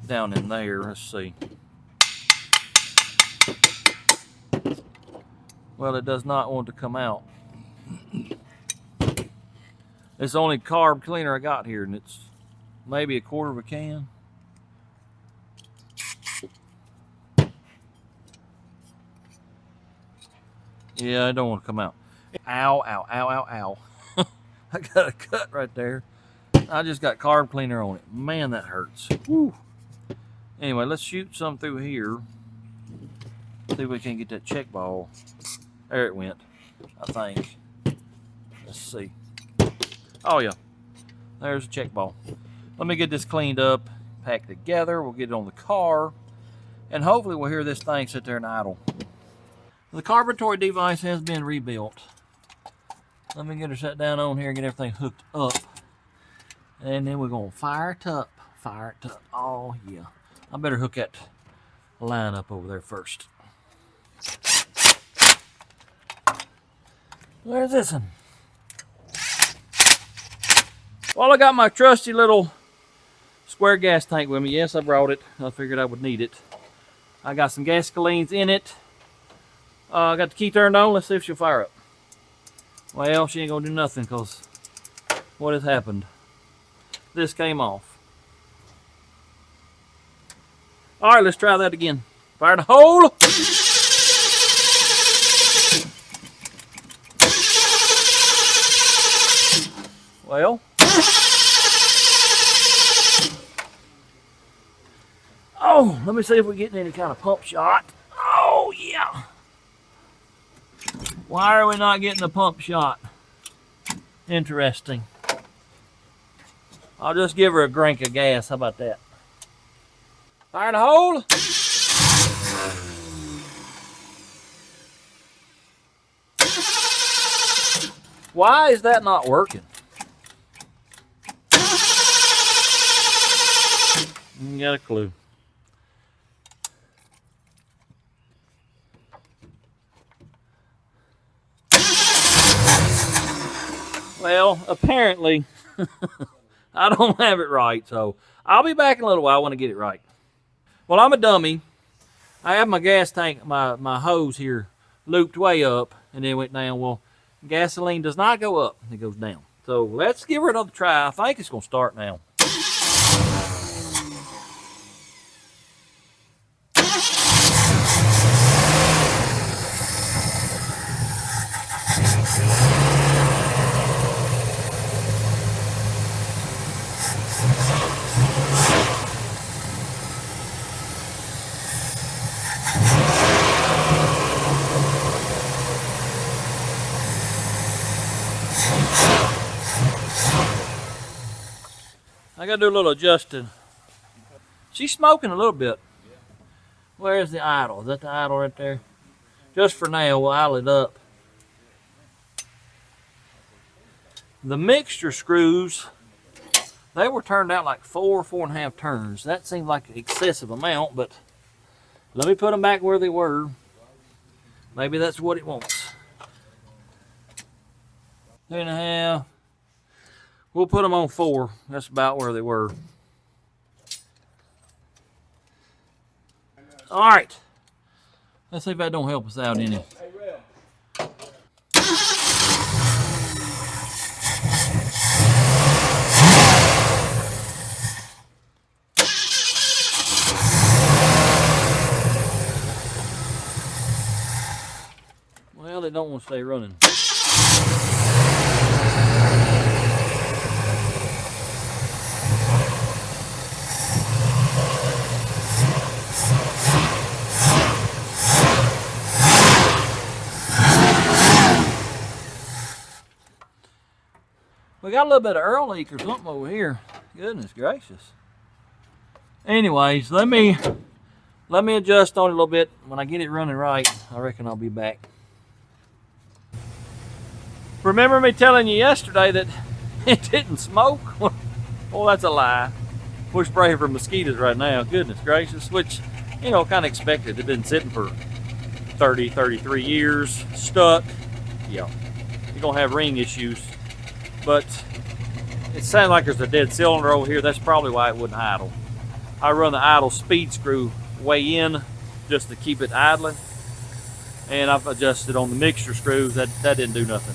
down in there. Let's see. Well, it does not want to come out. It's the only carb cleaner I got here, and it's maybe a quarter of a can. Yeah, I don't want to come out. Ow, ow, ow, ow, ow. I got a cut right there. I just got carb cleaner on it. Man, that hurts. Woo. Anyway, let's shoot some through here. See if we can get that check ball. There it went, I think. Let's see. Oh, yeah. There's a check ball. Let me get this cleaned up, packed together. We'll get it on the car. And hopefully we'll hear this thing sit there and idle. The carburetor device has been rebuilt. Let me get her set down on here and get everything hooked up. And then we're going to fire it up. Fire it up. Oh, yeah. I better hook that line up over there first. Where's this one? Well, I got my trusty little square gas tank with me. Yes, I brought it. I figured I would need it. I got some gasolines in it. I got the key turned on. Let's see if she'll fire up. Well, she ain't gonna do nothing because what has happened? This came off. All right, let's try that again. Fire the hole. Well, oh, let me see if we're getting any kind of pump shot. Oh, yeah. Why are we not getting a pump shot? Interesting. I'll just give her a drink of gas. How about that? Fire the hole. Why is that not working? You got a clue. Well, apparently I don't have it right, so I'll be back in a little while when I get it right. Well, I'm a dummy. I have my gas tank, my hose here looped way up and then went down. Well, gasoline does not go up, it goes down. So let's give her another try. I think it's going to start now. I gotta do a little adjusting. She's smoking a little bit. Where's the idle? Is that the idle right there? Just for now, we'll idle it up. The mixture screws, they were turned out like 4.5 turns. That seemed like an excessive amount, but let me put them back where they were. Maybe that's what it wants. 2.5. We'll put them on 4. That's about where they were. All right. Let's see if that don't help us out any. Well, they don't want to stay running. We got a little bit of Earl leak or something over here. Goodness gracious. Anyways, let me adjust on it a little bit. When I get it running right, I reckon I'll be back. Remember me telling you yesterday that it didn't smoke? Well, that's a lie. We're spraying for mosquitoes right now. Goodness gracious, which, you know, kind of expected. It's been sitting for 30, 33 years, stuck. Yeah, you're gonna have ring issues. But it sounds like there's a dead cylinder over here. That's probably why it wouldn't idle. I run the idle speed screw way in just to keep it idling. And I've adjusted on the mixture screws. That didn't do nothing.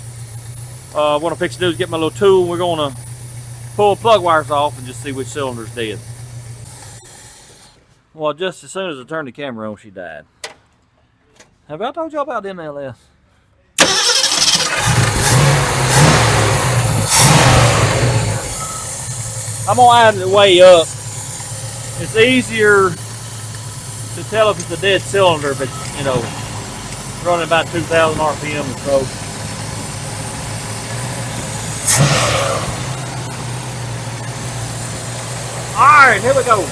What I'm fixing to do is get my little tool. We're going to pull plug wires off and just see which cylinder's dead. Well, just as soon as I turned the camera on, she died. Have I told y'all about MLS? I'm gonna idle it way up. It's easier to tell if it's a dead cylinder if it's, you know, running about 2,000 RPM or so. All right, here we go.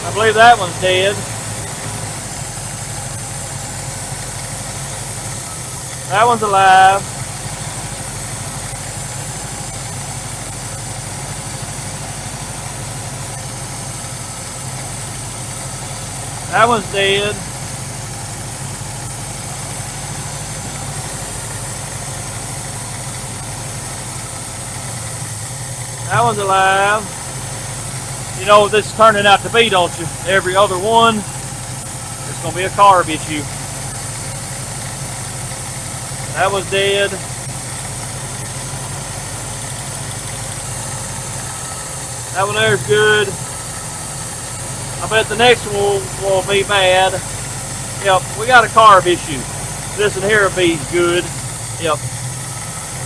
I believe that one's dead. That one's alive. That one's dead. That one's alive. You know what this is turning out to be, don't you? Every other one, it's going to be a carb issue. That was dead. That one there's good. I bet the next one will be bad. Yep, we got a carb issue. This one here will be good. Yep.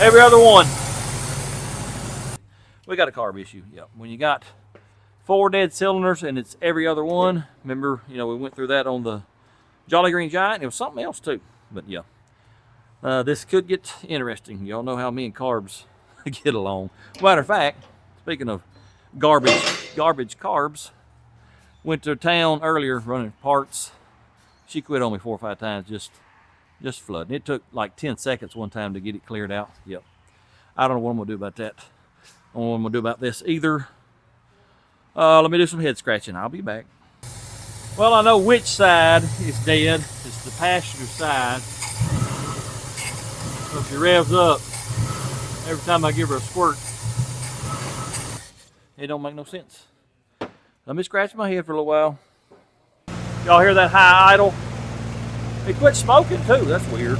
Every other one. We got a carb issue. Yep. When you got 4 dead cylinders and it's every other one. Remember, you know, we went through that on the Jolly Green Giant. It was something else too. But yeah. This could get interesting. Y'all know how me and carbs get along. Matter of fact, speaking of garbage carbs, went to town earlier running parts. She quit on me 4 or 5 times, just flooding. It took like 10 seconds one time to get it cleared out. Yep. I don't know what I'm gonna do about that. I don't know what I'm gonna do about this either. Let me do some head scratching. I'll be back. Well, I know which side is dead. It's the passenger side. So she revs up every time I give her a squirt. It don't make no sense. Let me scratch my head for a little while. Y'all hear that high idle? It quit smoking too. That's weird.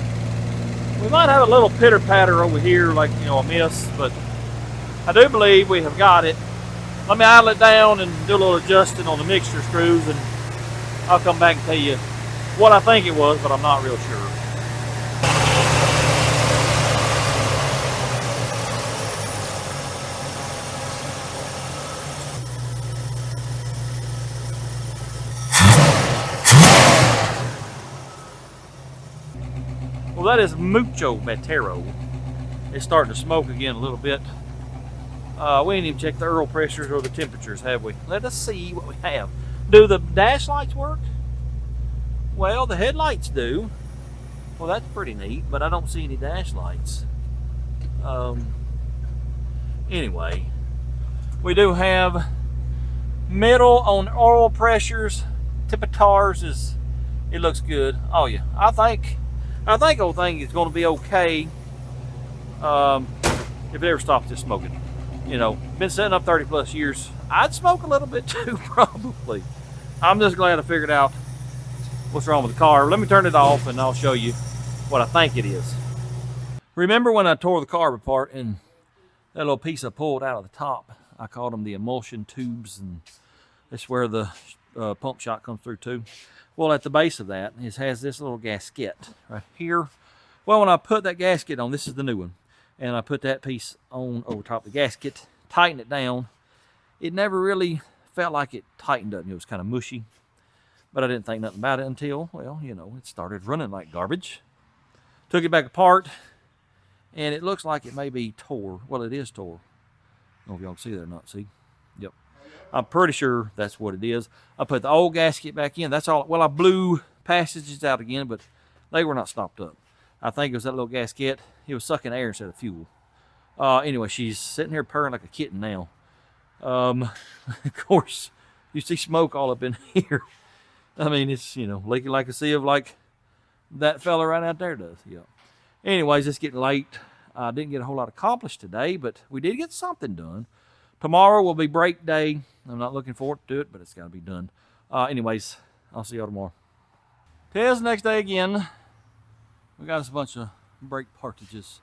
We might have a little pitter patter over here, like, you know, a miss, but I do believe we have got it. Let me idle it down and do a little adjusting on the mixture screws, and I'll come back and tell you what I think it was, but I'm not real sure. Well, that is mucho metero. It's starting to smoke again a little bit. We ain't even checked the oil pressures or the temperatures, have we? Let us see what we have. Do the dash lights work? Well, the headlights do. Well, that's pretty neat, but I don't see any dash lights. Anyway, we do have middle on oil pressures. Temperatures is, it looks good. Oh yeah, I think old thing is going to be okay. If it ever stops this smoking. You know, been setting up 30 plus years. I'd smoke a little bit too, probably. I'm just glad I figured out what's wrong with the car. Let me turn it off and I'll show you what I think it is. Remember when I tore the car apart and that little piece I pulled out of the top, I called them the emulsion tubes, and that's where the pump shot comes through too. Well, at the base of that, it has this little gasket right here. Well, when I put that gasket on, this is the new one, and I put that piece on over top of the gasket, tighten it down, it never really felt like it tightened up. It was kind of mushy, but I didn't think nothing about it until, well, you know, it started running like garbage. Took it back apart, and it looks like it may be tore. Well, it is tore. I don't know if y'all can see that or not. See? Yep. I'm pretty sure that's what it is. I put the old gasket back in. That's all. Well, I blew passages out again, but they were not stopped up. I think it was that little gasket. It was sucking air instead of fuel. Anyway, she's sitting here purring like a kitten now. Of course, you see smoke all up in here. I mean, it's, you know, leaking like a sieve like that fella right out there does. Yeah. Anyways, it's getting late. I didn't get a whole lot accomplished today, but we did get something done. Tomorrow will be brake day. I'm not looking forward to it, but it's got to be done. Anyways, I'll see y'all tomorrow. Today's the next day again. We got us a bunch of brake partages.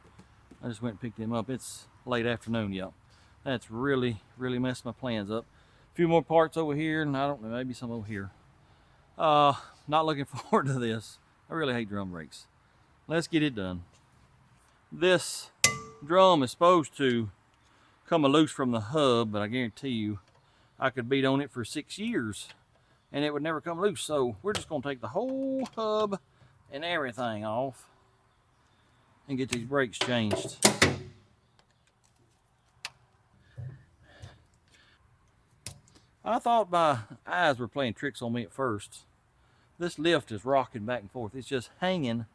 I just went and picked them up. It's late afternoon, y'all. That's really messed my plans up. A few more parts over here, and I don't know, maybe some over here. Not looking forward to this. I really hate drum brakes. Let's get it done. This drum is supposed to come loose from the hub, but I guarantee you I could beat on it for 6 years and it would never come loose. So we're just going to take the whole hub and everything off and get these brakes changed. I thought my eyes were playing tricks on me at first. This lift is rocking back and forth. It's just hanging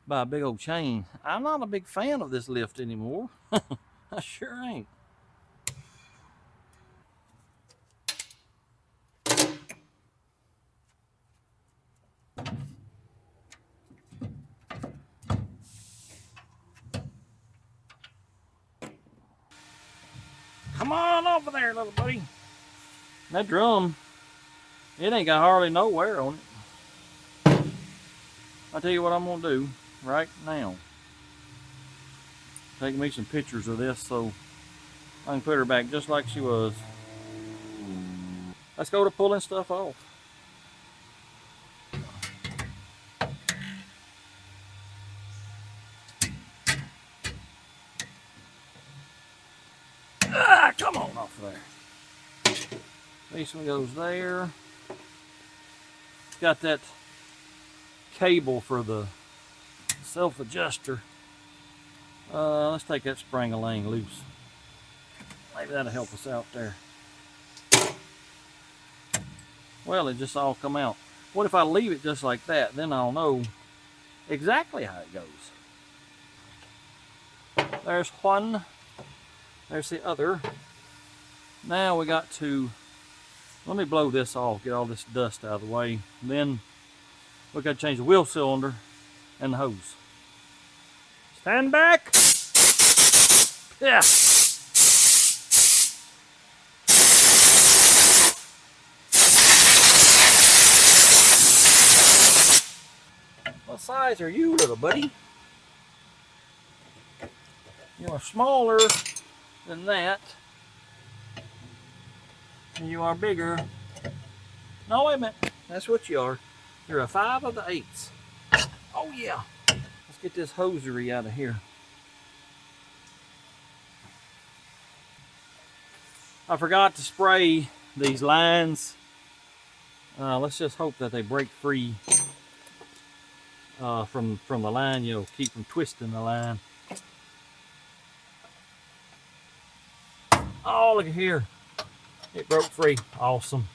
by a big old chain. I'm not a big fan of this lift anymore. I sure ain't. Come on over there, little buddy. That drum, it ain't got hardly no wear on it. I'll tell you what I'm gonna do right now. Take me some pictures of this so I can put her back just like she was. Let's go to pulling stuff off. Come on off there. This one goes there. Got that cable for the self-adjuster. Let's take that spring-a-lang loose. Maybe that'll help us out there. Well, it just all come out. What if I leave it just like that? Then I'll know exactly how it goes. There's one. There's the other. Now we got to, let me blow this off, get all this dust out of the way. Then we got to change the wheel cylinder and the hose. Stand back. Yeah. What size are you, little buddy? You are smaller than that. And you are bigger. No, wait a minute. That's what you are. You're a 5 of the 8s. Oh yeah. Let's get this hosiery out of here. I forgot to spray these lines. Let's just hope that they break free. from the line, you know, keep from twisting the line. Oh, look at here. It broke free. Awesome.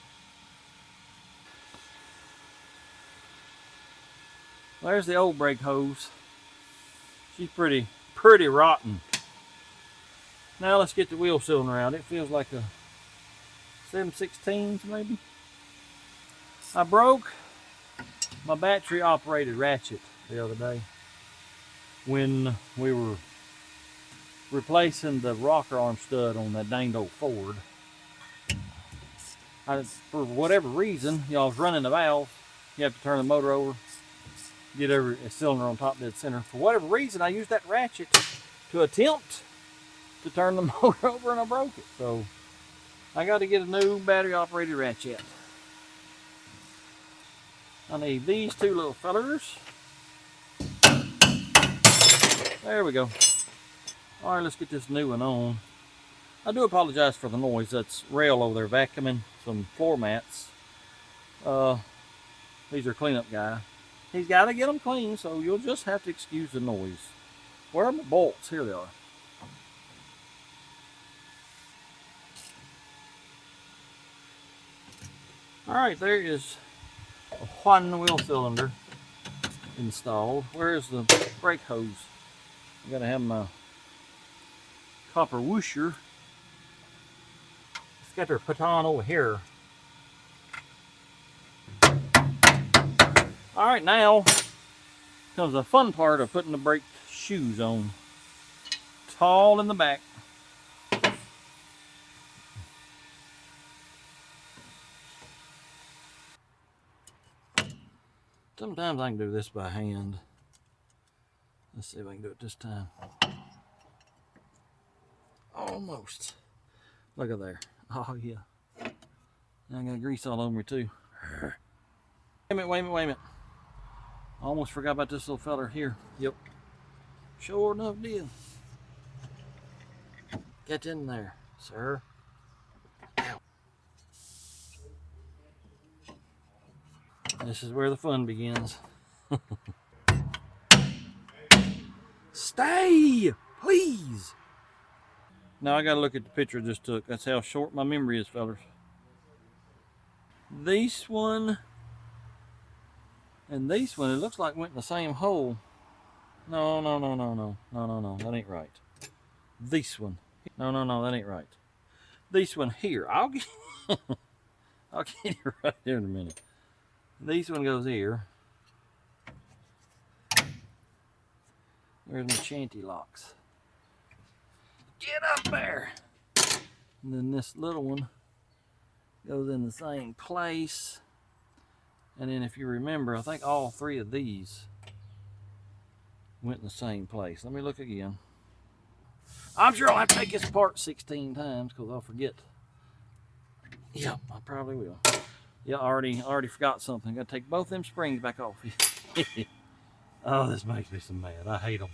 There's the old brake hose. She's pretty rotten. Now let's get the wheel cylinder out. It feels like a 7/16 maybe. I broke my battery operated ratchet the other day when we were replacing the rocker arm stud on that dang old Ford. For whatever reason, you know, I was running the valve. You have to turn the motor over, get every cylinder on top dead center. For whatever reason, I used that ratchet to attempt to turn the motor over, and I broke it. So I got to get a new battery operated ratchet. I need these two little fellers. There we go. All right, let's get this new one on. I do apologize for the noise. That's Rail over there vacuuming some floor mats. These are cleanup guy. He's got to get them clean, so you'll just have to excuse the noise. Where are my bolts? Here they are. All right, there is one wheel cylinder installed. Where's the brake hose? I gotta have my copper whoosher. It's got their put on over here. All right, now comes the fun part of putting the brake shoes on. Tall in the back. Sometimes I can do this by hand. Let's see if I can do it this time. Almost. Look at there. Oh yeah. I got grease all over me too. Wait a minute. I almost forgot about this little feller here. Yep. Sure enough did. Get in there, sir. Ow. This is where the fun begins. Stay, please. Now I gotta look at the picture I just took. That's how short my memory is, fellas. This one and this one, it looks like went in the same hole. No, that ain't right. This one. No, that ain't right. This one here. I'll get it right there in a minute. This one goes here. There's my shanty locks. Get up there. And then this little one goes in the same place. And then if you remember, I think all three of these went in the same place. Let me look again. I'm sure I'll have to take this apart 16 times because I'll forget. Yep, I probably will. Yeah, I already forgot something. Got to take both them springs back off. Oh, this makes me so mad. I hate them.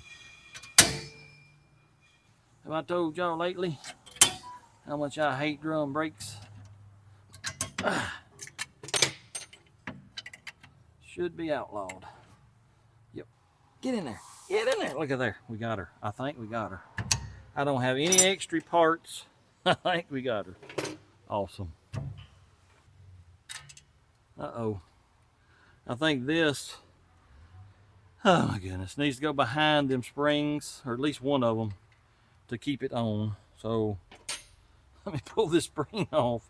Have I told y'all lately how much I hate drum brakes? Should be outlawed. Yep. Get in there. Get in there. Look at there. We got her. I think we got her. I don't have any extra parts. I think we got her. Awesome. Uh-oh. I think this, oh my goodness, needs to go behind them springs, or at least one of them, to keep it on. So let me pull this spring off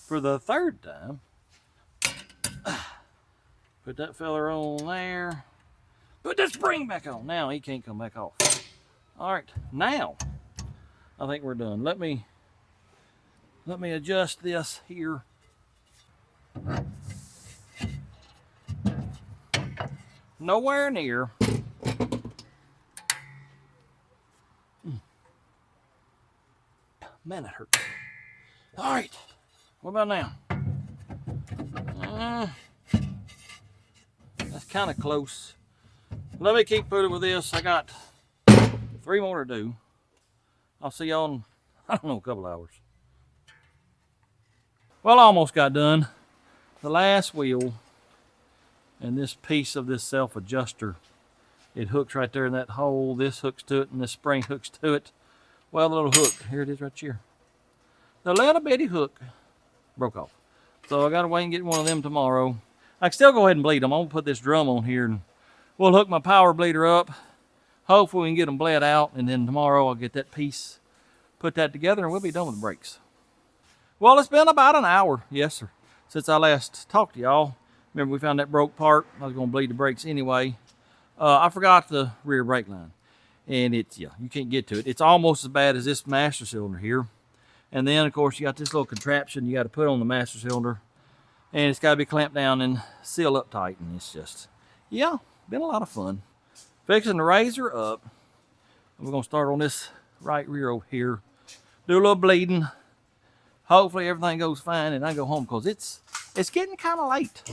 for the third time. Put that feller on there. Put that spring back on. Now he can't come back off. All right, now I think we're done. Let me adjust this here. Nowhere near. Man, that hurts. All right, what about now? That's kind of close. Let me keep putting with this. I got 3 more to do. I'll see y'all in, I don't know, a couple hours. Well, I almost got done. The last wheel And this piece of this self-adjuster, it hooks right there in that hole. This hooks to it and this spring hooks to it. Well, the little hook, here it is right here. The little bitty hook broke off. So I gotta wait and get one of them tomorrow. I can still go ahead and bleed them. I'm gonna put this drum on here and we'll hook my power bleeder up. Hopefully we can get them bled out, and then tomorrow I'll get that piece, put that together, and we'll be done with the brakes. Well, it's been about an hour, yes sir, since I last talked to y'all. Remember we found that broke part. I was gonna bleed the brakes anyway. I forgot the rear brake line. And it's, yeah, you can't get to it. It's almost as bad as this master cylinder here. And then of course you got this little contraption you got to put on the master cylinder, and it's got to be clamped down and sealed up tight, and it's just, yeah, been a lot of fun. Fixing the razor up. We're gonna start on this right rear over here, do a little bleeding. Hopefully everything goes fine and I go home, because it's getting kind of late.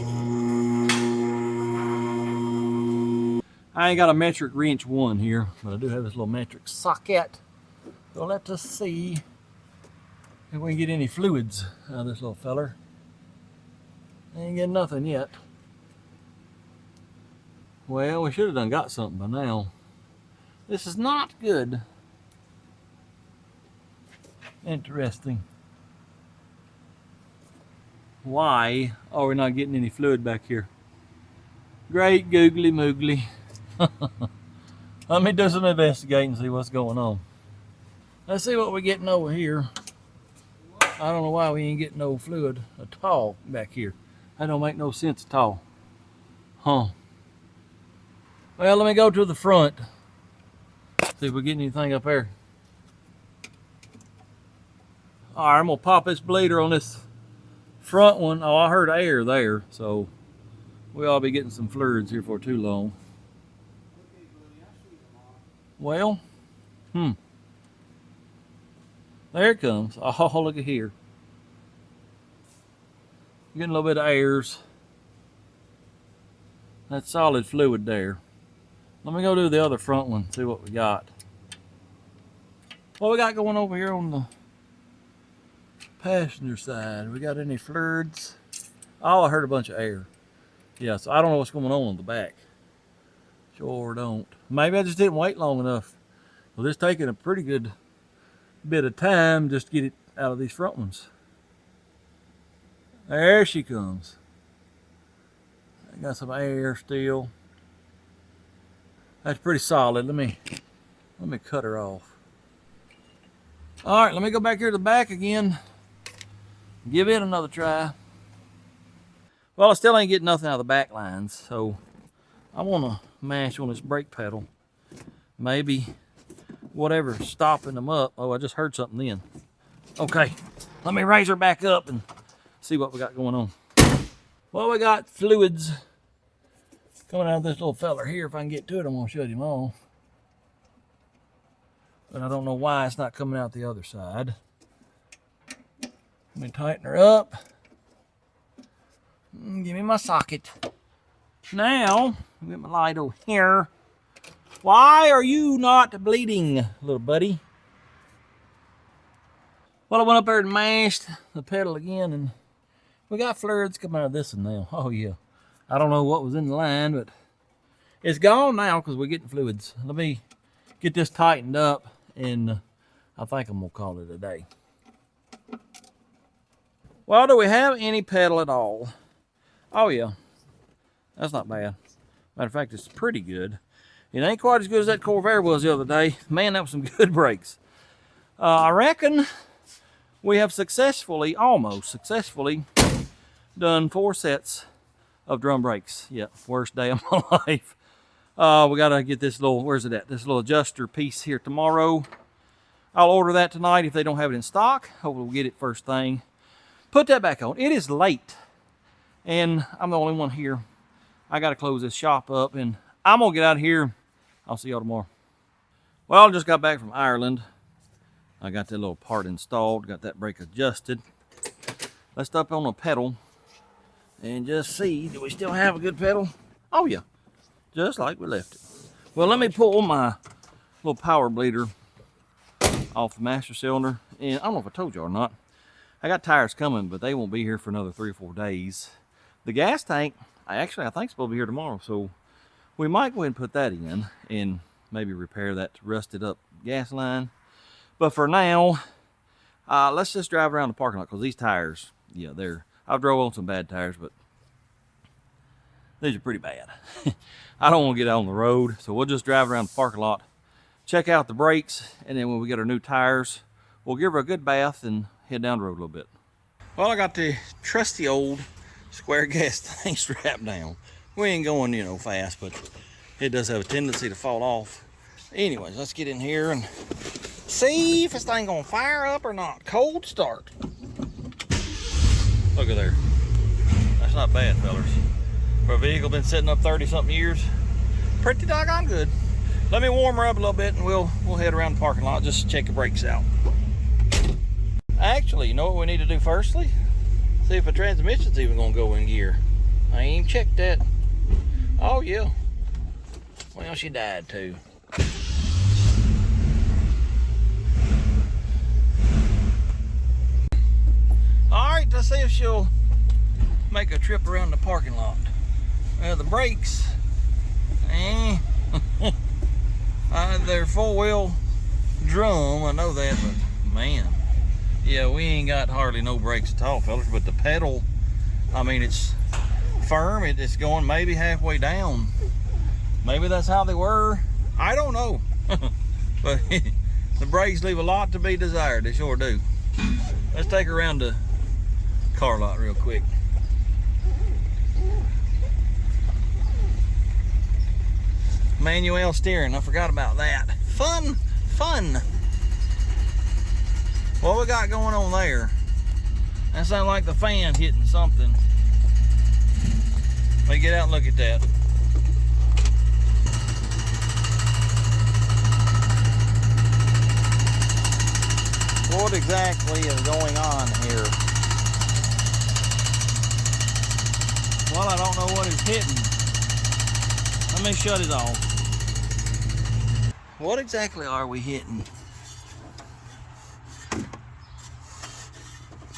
I ain't got a metric wrench one here, but I do have this little metric socket. So let us see if we can get any fluids out of this little feller. Ain't getting nothing yet. Well, we should have done got something by now. This is not good. Interesting. Why are we not getting any fluid back here? Great googly moogly. Let me do some investigating and see what's going on. Let's see what we're getting over here. I don't know why we ain't getting no fluid at all back here. That don't make no sense at all. Huh. Well, let me go to the front. See if we get anything up there. Alright, I'm gonna pop this bleeder on this front one. Oh, I heard air there, so we ought to be getting some fluids here for too long. Well, there it comes. Oh, look at here. Getting a little bit of airs. That's solid fluid there. Let me go do the other front one, see what we got. What we got going over here on the passenger side? We got any fluids? Oh, I heard a bunch of air. Yeah, so I don't know what's going on the back. Sure don't. Maybe I just didn't wait long enough. Well, it's taking a pretty good bit of time just to get it out of these front ones. There she comes. I got some air still. That's pretty solid. Let me cut her off. All right, let me go back here to the back again. Give it another try. Well, I still ain't getting nothing out of the back lines, so I want to mash on this brake pedal. Maybe whatever's stopping them up. Oh, I just heard something then. Okay, let me raise her back up and see what we got going on. Well, we got fluids coming out of this little feller here. If I can get to it, I'm gonna shut him off. But I don't know why it's not coming out the other side. Let me tighten her up. Give me my socket. Now, get my light over here. Why are you not bleeding, little buddy? Well, I went up there and mashed the pedal again, and we got fluids coming out of this one now. Oh yeah. I don't know what was in the line, but it's gone now because we're getting fluids. Let me get this tightened up, and I think I'm gonna call it a day. Well, do we have any pedal at all? Oh yeah, that's not bad. Matter of fact, it's pretty good. It ain't quite as good as that Corvair was the other day. Man, that was some good brakes. I reckon we have almost successfully done 4 sets of drum brakes. Yeah, worst day of my life. We gotta get this little, where's it at? This little adjuster piece here tomorrow. I'll order that tonight if they don't have it in stock. Hopefully we'll get it first thing. Put that back on. It is late, and I'm the only one here. I gotta close this shop up, and I'm gonna get out of here. I'll see y'all tomorrow. Well, I just got back from Ireland. I got that little part installed, got that brake adjusted. Let's step on the pedal and just see, do we still have a good pedal? Oh yeah, just like we left it. Well, let me pull my little power bleeder off the master cylinder. And I don't know if I told you or not, I got tires coming, but they won't be here for another 3 or 4 days. The gas tank I think it's supposed to be here tomorrow, so we might go ahead and put that in and maybe repair that rusted up gas line. But for now, let's just drive around the parking lot, because these tires, yeah, I've drove on some bad tires, but these are pretty bad. I don't want to get out on the road, so we'll just drive around the parking lot, check out the brakes, and then when we get our new tires, we'll give her a good bath and head down the road a little bit. Well, I got the trusty old square gas tank strapped down. We ain't going, you know, fast, but it does have a tendency to fall off. Anyways, let's get in here and see if this thing gonna fire up or not. Cold start. Look at there. That's not bad, fellas. For a vehicle been sitting up 30-something years, pretty doggone good. Let me warm her up a little bit and we'll head around the parking lot, just check the brakes out. Actually, you know what we need to do firstly? See if the transmission's even gonna go in gear. I ain't even checked that. Oh yeah. Well, she died too. Alright, let's see if she'll make a trip around the parking lot. Well, the brakes, they're four-wheel drum, I know that, but man, yeah, we ain't got hardly no brakes at all, fellas. But the pedal, I mean, it's firm. It's going maybe halfway down. Maybe that's how they were. I don't know. But the brakes leave a lot to be desired. They sure do. Let's take her around the car lot real quick. Manual steering, I forgot about that. Fun. What we got going on there? That sounds like the fan hitting something. Let me get out and look at that. What exactly is going on here? Well, I don't know what it's hitting. Let me shut it off. What exactly are we hitting?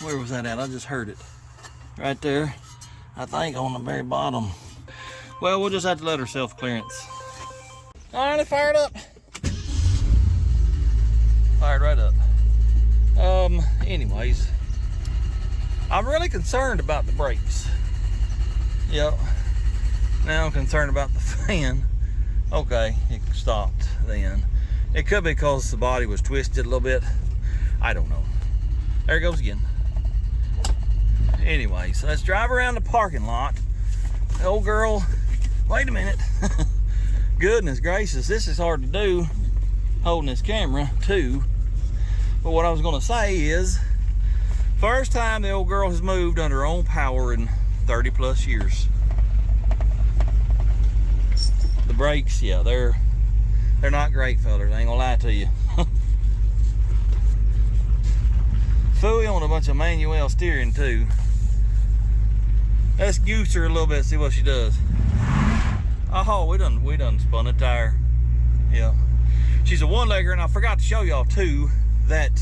Where was that at? I just heard it. Right there. I think on the very bottom. Well, we'll just have to let her self-clearance. Alright, it fired up. Fired right up. Anyways. I'm really concerned about the brakes. Yep. Now I'm concerned about the fan. Okay, it stopped then. It could be because the body was twisted a little bit. I don't know. There it goes again. Anyway, so let's drive around the parking lot. The old girl, wait a minute. Goodness gracious, this is hard to do, holding this camera too. But what I was gonna say is, first time the old girl has moved under her own power in 30 plus years. The brakes, yeah, they're not great, fellas. I ain't gonna lie to you. Phooey on a bunch of manual steering too. Let's goose her a little bit, see what she does. Oh, we done spun a tire. Yeah. She's a one-legger, and I forgot to show y'all too that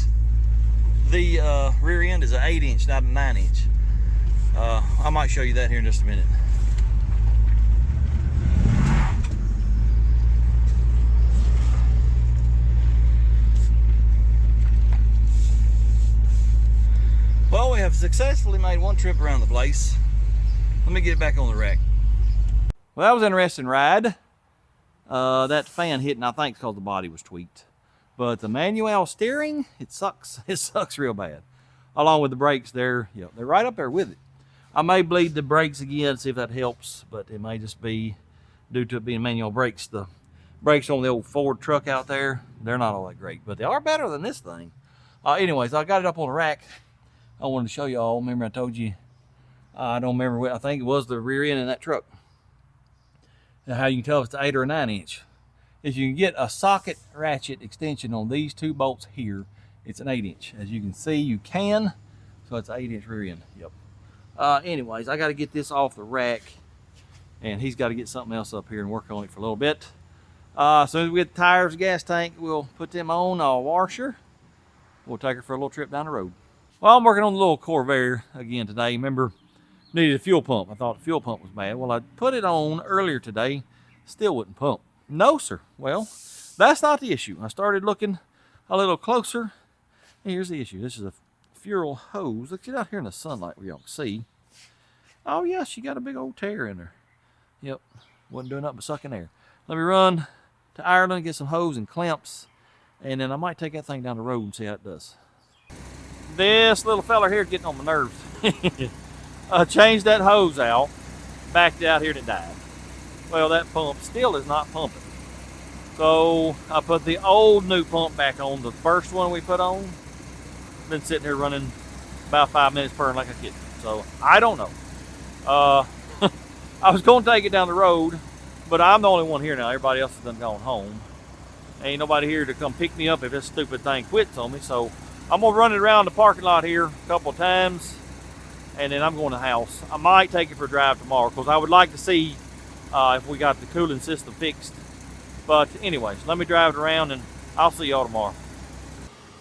the rear end is an 8-inch, not a 9-inch. I might show you that here in just a minute. Well, we have successfully made one trip around the place. Let me get it back on the rack. Well, that was an interesting ride. That fan hitting, I think, because the body was tweaked. But the manual steering, it sucks. It sucks real bad. Along with the brakes, they're right up there with it. I may bleed the brakes again, see if that helps, but it may just be due to it being manual brakes. The brakes on the old Ford truck out there, they're not all that great, but they are better than this thing. Anyways, I got it up on the rack. I wanted to show y'all. Remember I told you, I don't remember what, I think it was the rear end in that truck. Now how you can tell if it's an 8 or a 9-inch. If you can get a socket ratchet extension on these two bolts here, it's an 8-inch. As you can see, you can. So it's an 8-inch rear end. Yep. Anyways, I got to get this off the rack, and he's got to get something else up here and work on it for a little bit. As soon as we get the tires and gas tank, we'll put them on. I'll wash her. We'll take her for a little trip down the road. Well, I'm working on the little Corvair again today. Remember, needed a fuel pump. I thought the fuel pump was bad. Well, I put it on earlier today, still wouldn't pump. No, sir. Well, that's not the issue. I started looking a little closer. Here's the issue. This is a fuel hose. Let's get out here in the sunlight where y'all can see. Oh, yeah, she got a big old tear in her. Yep, wasn't doing nothing but sucking air. Let me run to Ireland, get some hose and clamps, and then I might take that thing down the road and see how it does. This little fella here getting on my nerves. I changed that hose out, backed it out here and it died. Well, that pump still is not pumping. So I put the old new pump back on, the first one we put on. Been sitting here running about 5 minutes purring like a kitten. So I don't know. I was going to take it down the road, but I'm the only one here now. Everybody else has done gone home. Ain't nobody here to come pick me up if this stupid thing quits on me. So I'm going to run it around the parking lot here a couple of times, and then I'm going to the house. I might take it for a drive tomorrow because I would like to see if we got the cooling system fixed. But anyways, let me drive it around and I'll see y'all tomorrow.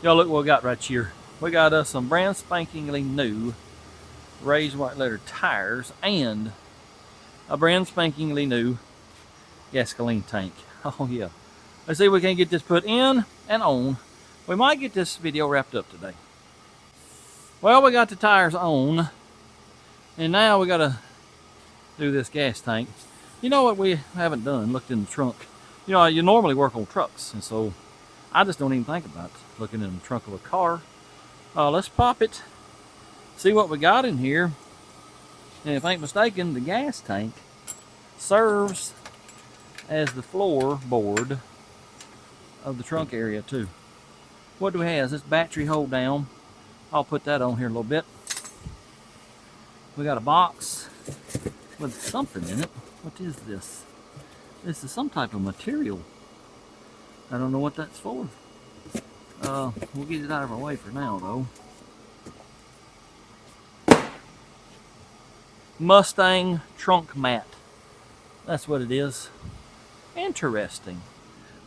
Y'all look what we got right here. We got us some brand spankingly new raised white letter tires and a brand spankingly new gasoline tank. Oh yeah. Let's see if we can get this put in and on. We might get this video wrapped up today. Well, we got the tires on, and now we gotta do this gas tank. You know what we haven't done? Looked in the trunk. You know, you normally work on trucks, and so I just don't even think about looking in the trunk of a car. Let's pop it, see what we got in here. And if I ain't mistaken, the gas tank serves as the floorboard of the trunk area too. What do we have? Is this battery hold down? I'll put that on here a little bit. We got a box with something in it. What is this? This is some type of material. I don't know what that's for. We'll get it out of our way for now though. Mustang trunk mat. That's what it is. Interesting.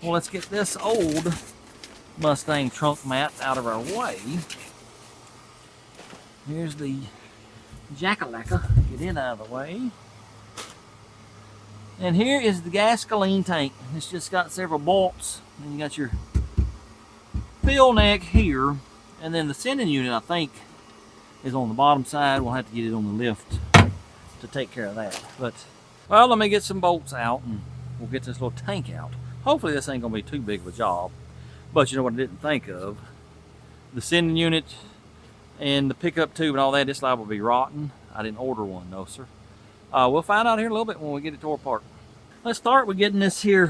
Well, let's get this old Mustang trunk mat out of our way. Here's the jackalacka. Get it out of the way. And here is the gasoline tank. It's just got several bolts. And you got your fill neck here. And then the sending unit, I think, is on the bottom side. We'll have to get it on the lift to take care of that. But, well, let me get some bolts out and we'll get this little tank out. Hopefully this ain't gonna be too big of a job. But you know what I didn't think of? The sending unit and the pickup tube and all that, this liable to be rotten. I didn't order one, no sir. We'll find out here in a little bit when we get it tore apart. Let's start with getting this here,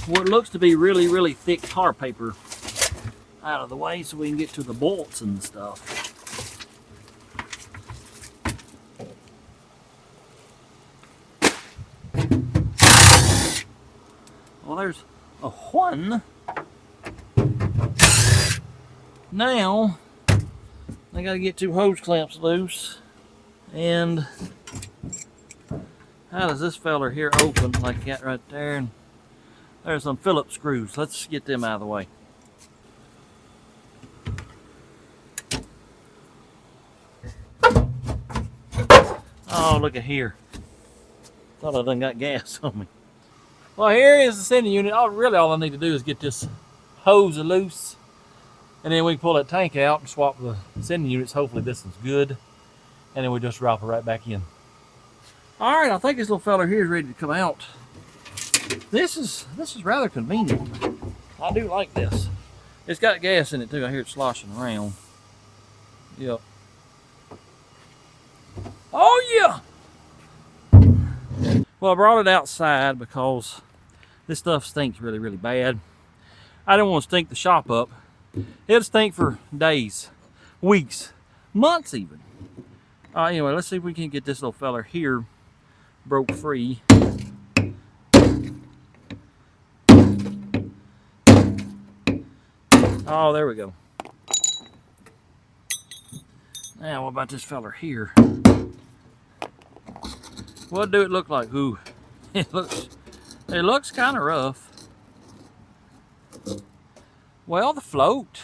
what looks to be really, really thick tar paper out of the way so we can get to the bolts and stuff. Well, there's a one. Now, I gotta get two hose clamps loose. And how does this feller here open like that right there? And there's some Phillips screws. Let's get them out of the way. Oh, look at here. Thought I done got gas on me. Well, here is the sending unit. Really all I need to do is get this hose loose. And then we can pull that tank out and swap the sending units. Hopefully this is good. And then we just drop it right back in. All right, I think this little fella here is ready to come out. This is rather convenient. I do like this. It's got gas in it too. I hear it sloshing around. Yep. Oh yeah! Well, I brought it outside because this stuff stinks really, really bad. I didn't want to stink the shop up. It'll stink for days, weeks, months even. Anyway, let's see if we can get this little fella here broke free. Oh, there we go. Now, what about this fella here? What do it look like? Ooh, it looks kind of rough. Well, the float,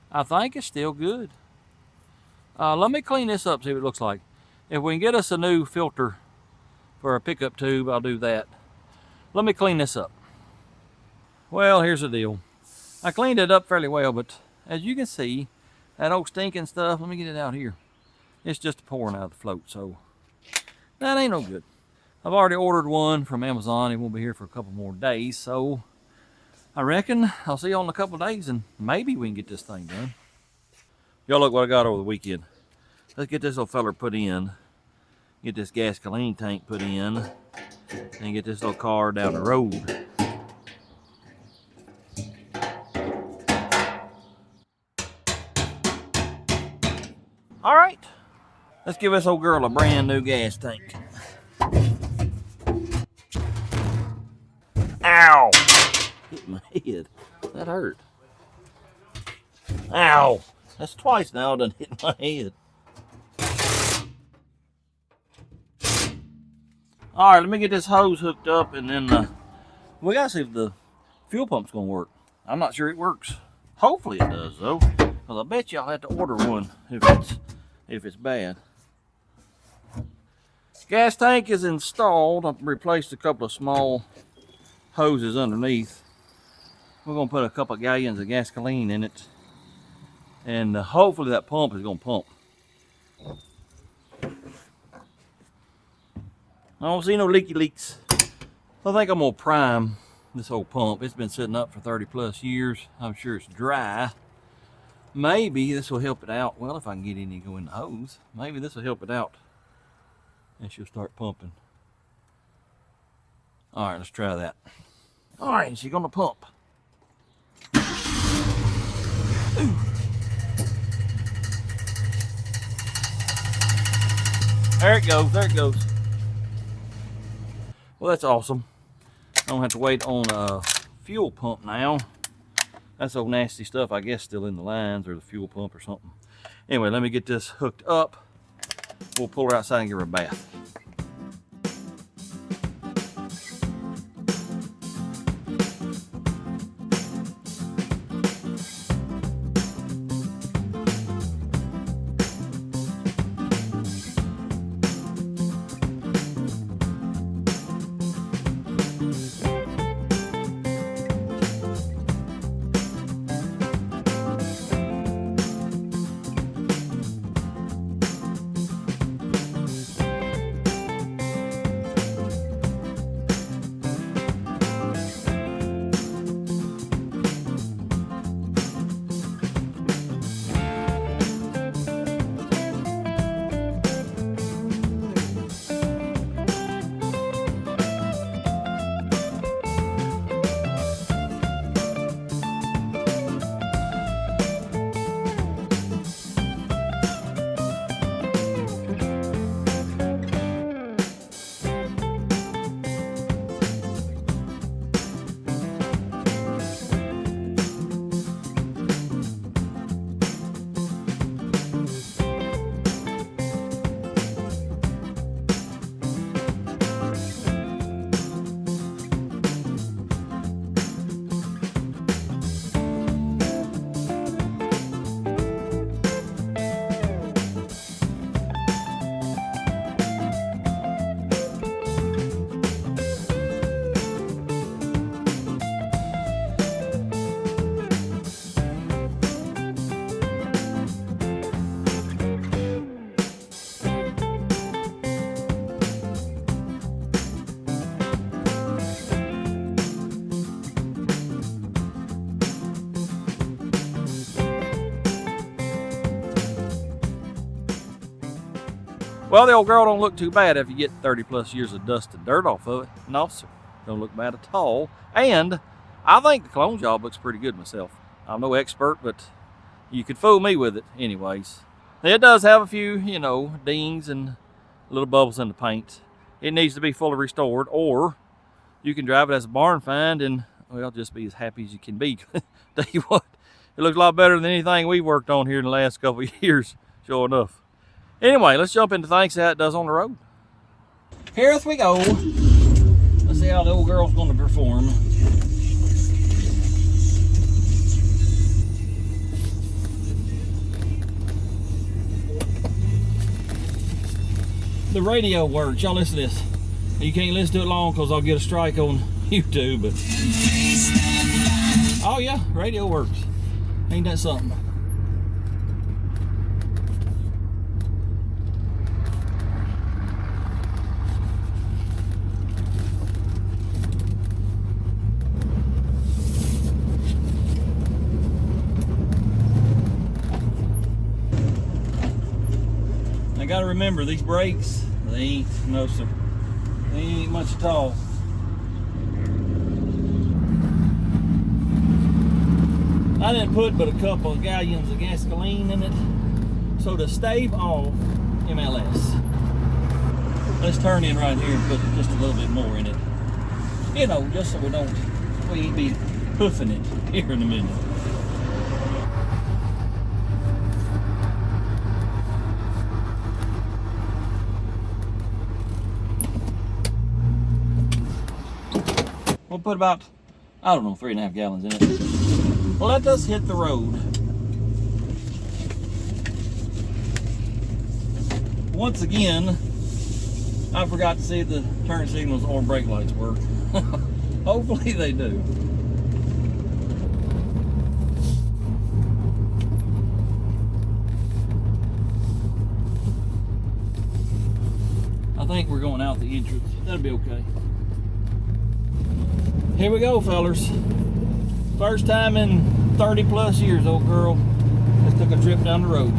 I think it's still good. Let me clean this up, see what it looks like. If we can get us a new filter for a pickup tube, I'll do that. Let me clean this up. Well, here's the deal. I cleaned it up fairly well, but as you can see, that old stinking stuff, let me get it out here. It's just pouring out of the float, so that ain't no good. I've already ordered one from Amazon. It won't be here for a couple more days, so I reckon I'll see you in a couple of days and maybe we can get this thing done. Y'all look what I got over the weekend. Let's get this little feller put in, get this gasoline tank put in, and get this little car down the road. All right, let's give this old girl a brand new gas tank. Ow! Hit my head. That hurt. Ow! That's twice now I done hit my head. All right, let me get this hose hooked up, and then we gotta see if the fuel pump's gonna work. I'm not sure it works. Hopefully it does though, because I bet you I'll have to order one if it's bad. Gas tank is installed. I've replaced a couple of small hoses underneath. We're gonna put a couple of gallons of gasoline in it, and hopefully that pump is gonna pump. I don't see no leaky leaks. I think I'm gonna prime this old pump. It's been sitting up for 30 plus years. I'm sure it's dry. Maybe this will help it out. Well, if I can get any go in the hose, maybe this will help it out and she'll start pumping. All right, let's try that. All right, she's gonna pump. Ooh. There it goes, there it goes. Well, that's awesome. I don't have to wait on a fuel pump now. That's old nasty stuff, I guess, still in the lines or the fuel pump or something. Anyway, let me get this hooked up. We'll pull her outside and give her a bath. Well, the old girl don't look too bad if you get 30 plus years of dust and dirt off of it. No, sir. Don't look bad at all. And I think the cologne job looks pretty good myself. I'm no expert, but you could fool me with it anyways. It does have a few, you know, dings and little bubbles in the paint. It needs to be fully restored, or you can drive it as a barn find and, well, just be as happy as you can be. Tell you what, it looks a lot better than anything we've worked on here in the last couple of years, sure enough. Anyway, let's jump into things how it does on the road. Here we go. Let's see how the old girl's going to perform. The radio works. Y'all listen to this. You can't listen to it long because I'll get a strike on YouTube. But oh yeah, radio works. Ain't that something? I gotta remember these brakes, they ain't no sir. They ain't much at all. I didn't put but a couple of gallons of gasoline in it. So to stave off MLS, let's turn in right here and put just a little bit more in it. You know, just so we ain't be hoofing it here in a minute. We'll put about, I don't know, 3.5 gallons in it. Well, let us hit the road. Once again, I forgot to see if the turn signals or brake lights work. Hopefully they do. I think we're going out the entrance. That'll be okay. Here we go, fellers. First time in 30 plus years, old girl just took a trip down the road.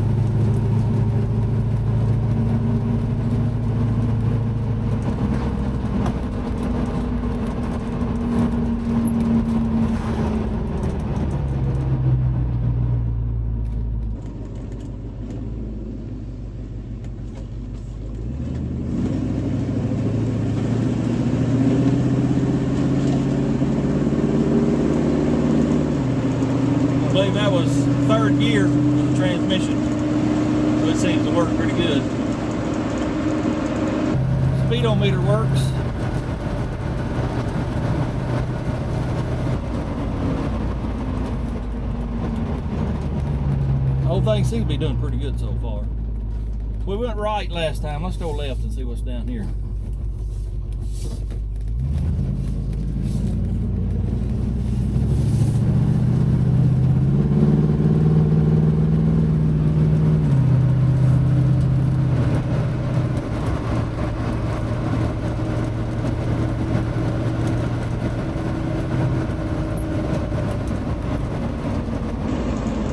I believe that was third gear with the transmission, so it seems to work pretty good. Speedometer works. The whole thing seems to be doing pretty good so far. We went right last time. Let's go left and see what's down here.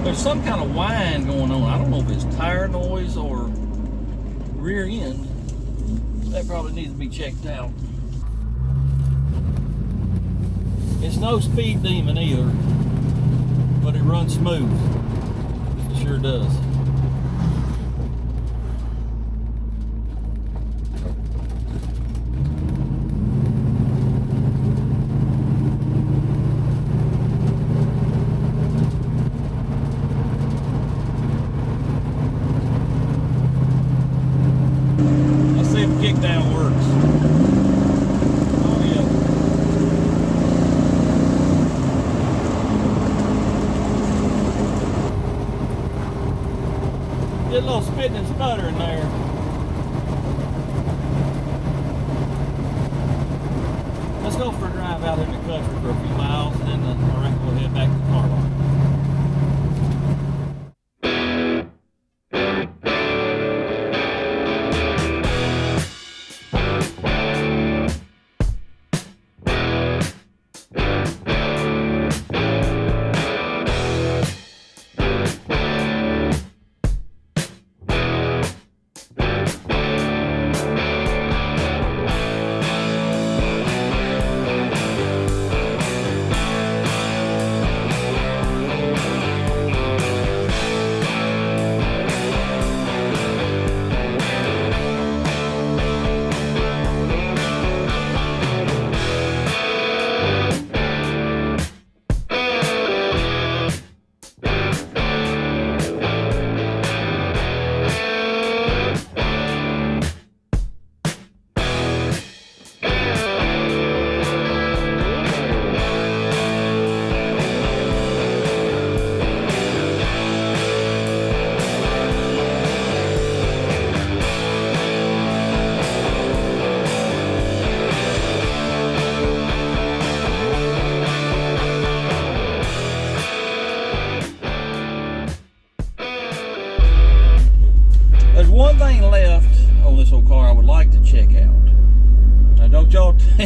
There's some kind of whine going on. I don't know if it's tire noise or rear end. That probably needs to be checked out. It's no speed demon either, but it runs smooth. It sure does. Kickdown works. Oh yeah. Get a little spitting and sputtering there. Let's go for a drive out in the country for a few miles, and then I reckon we'll head back to the car lot.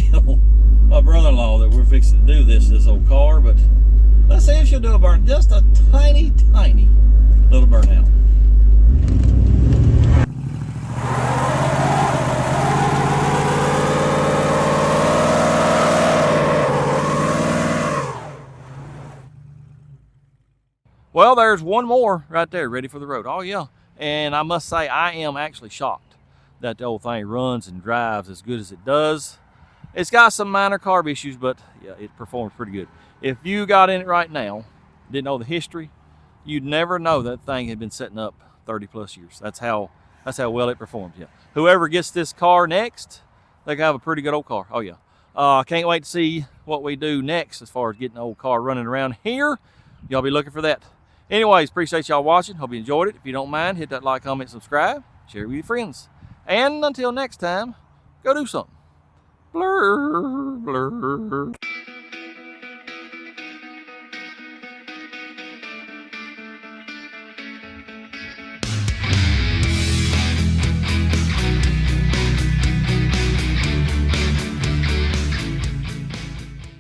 tell my brother-in-law that we're fixing to do this old car, but let's see if she'll do a burn. Just a tiny, tiny little burnout. Well, there's one more right there, ready for the road. Oh yeah, and I must say I am actually shocked that the old thing runs and drives as good as it does. It's got some minor carb issues, but yeah, it performs pretty good. If you got in it right now, didn't know the history, you'd never know that thing had been setting up 30 plus years. That's how well it performs. Yeah. Whoever gets this car next, they can have a pretty good old car. Oh yeah. Can't wait to see what we do next as far as getting the old car running around here. Y'all be looking for that. Anyways, appreciate y'all watching. Hope you enjoyed it. If you don't mind, hit that like, comment, subscribe, share it with your friends. And until next time, go do something. Blur, blur.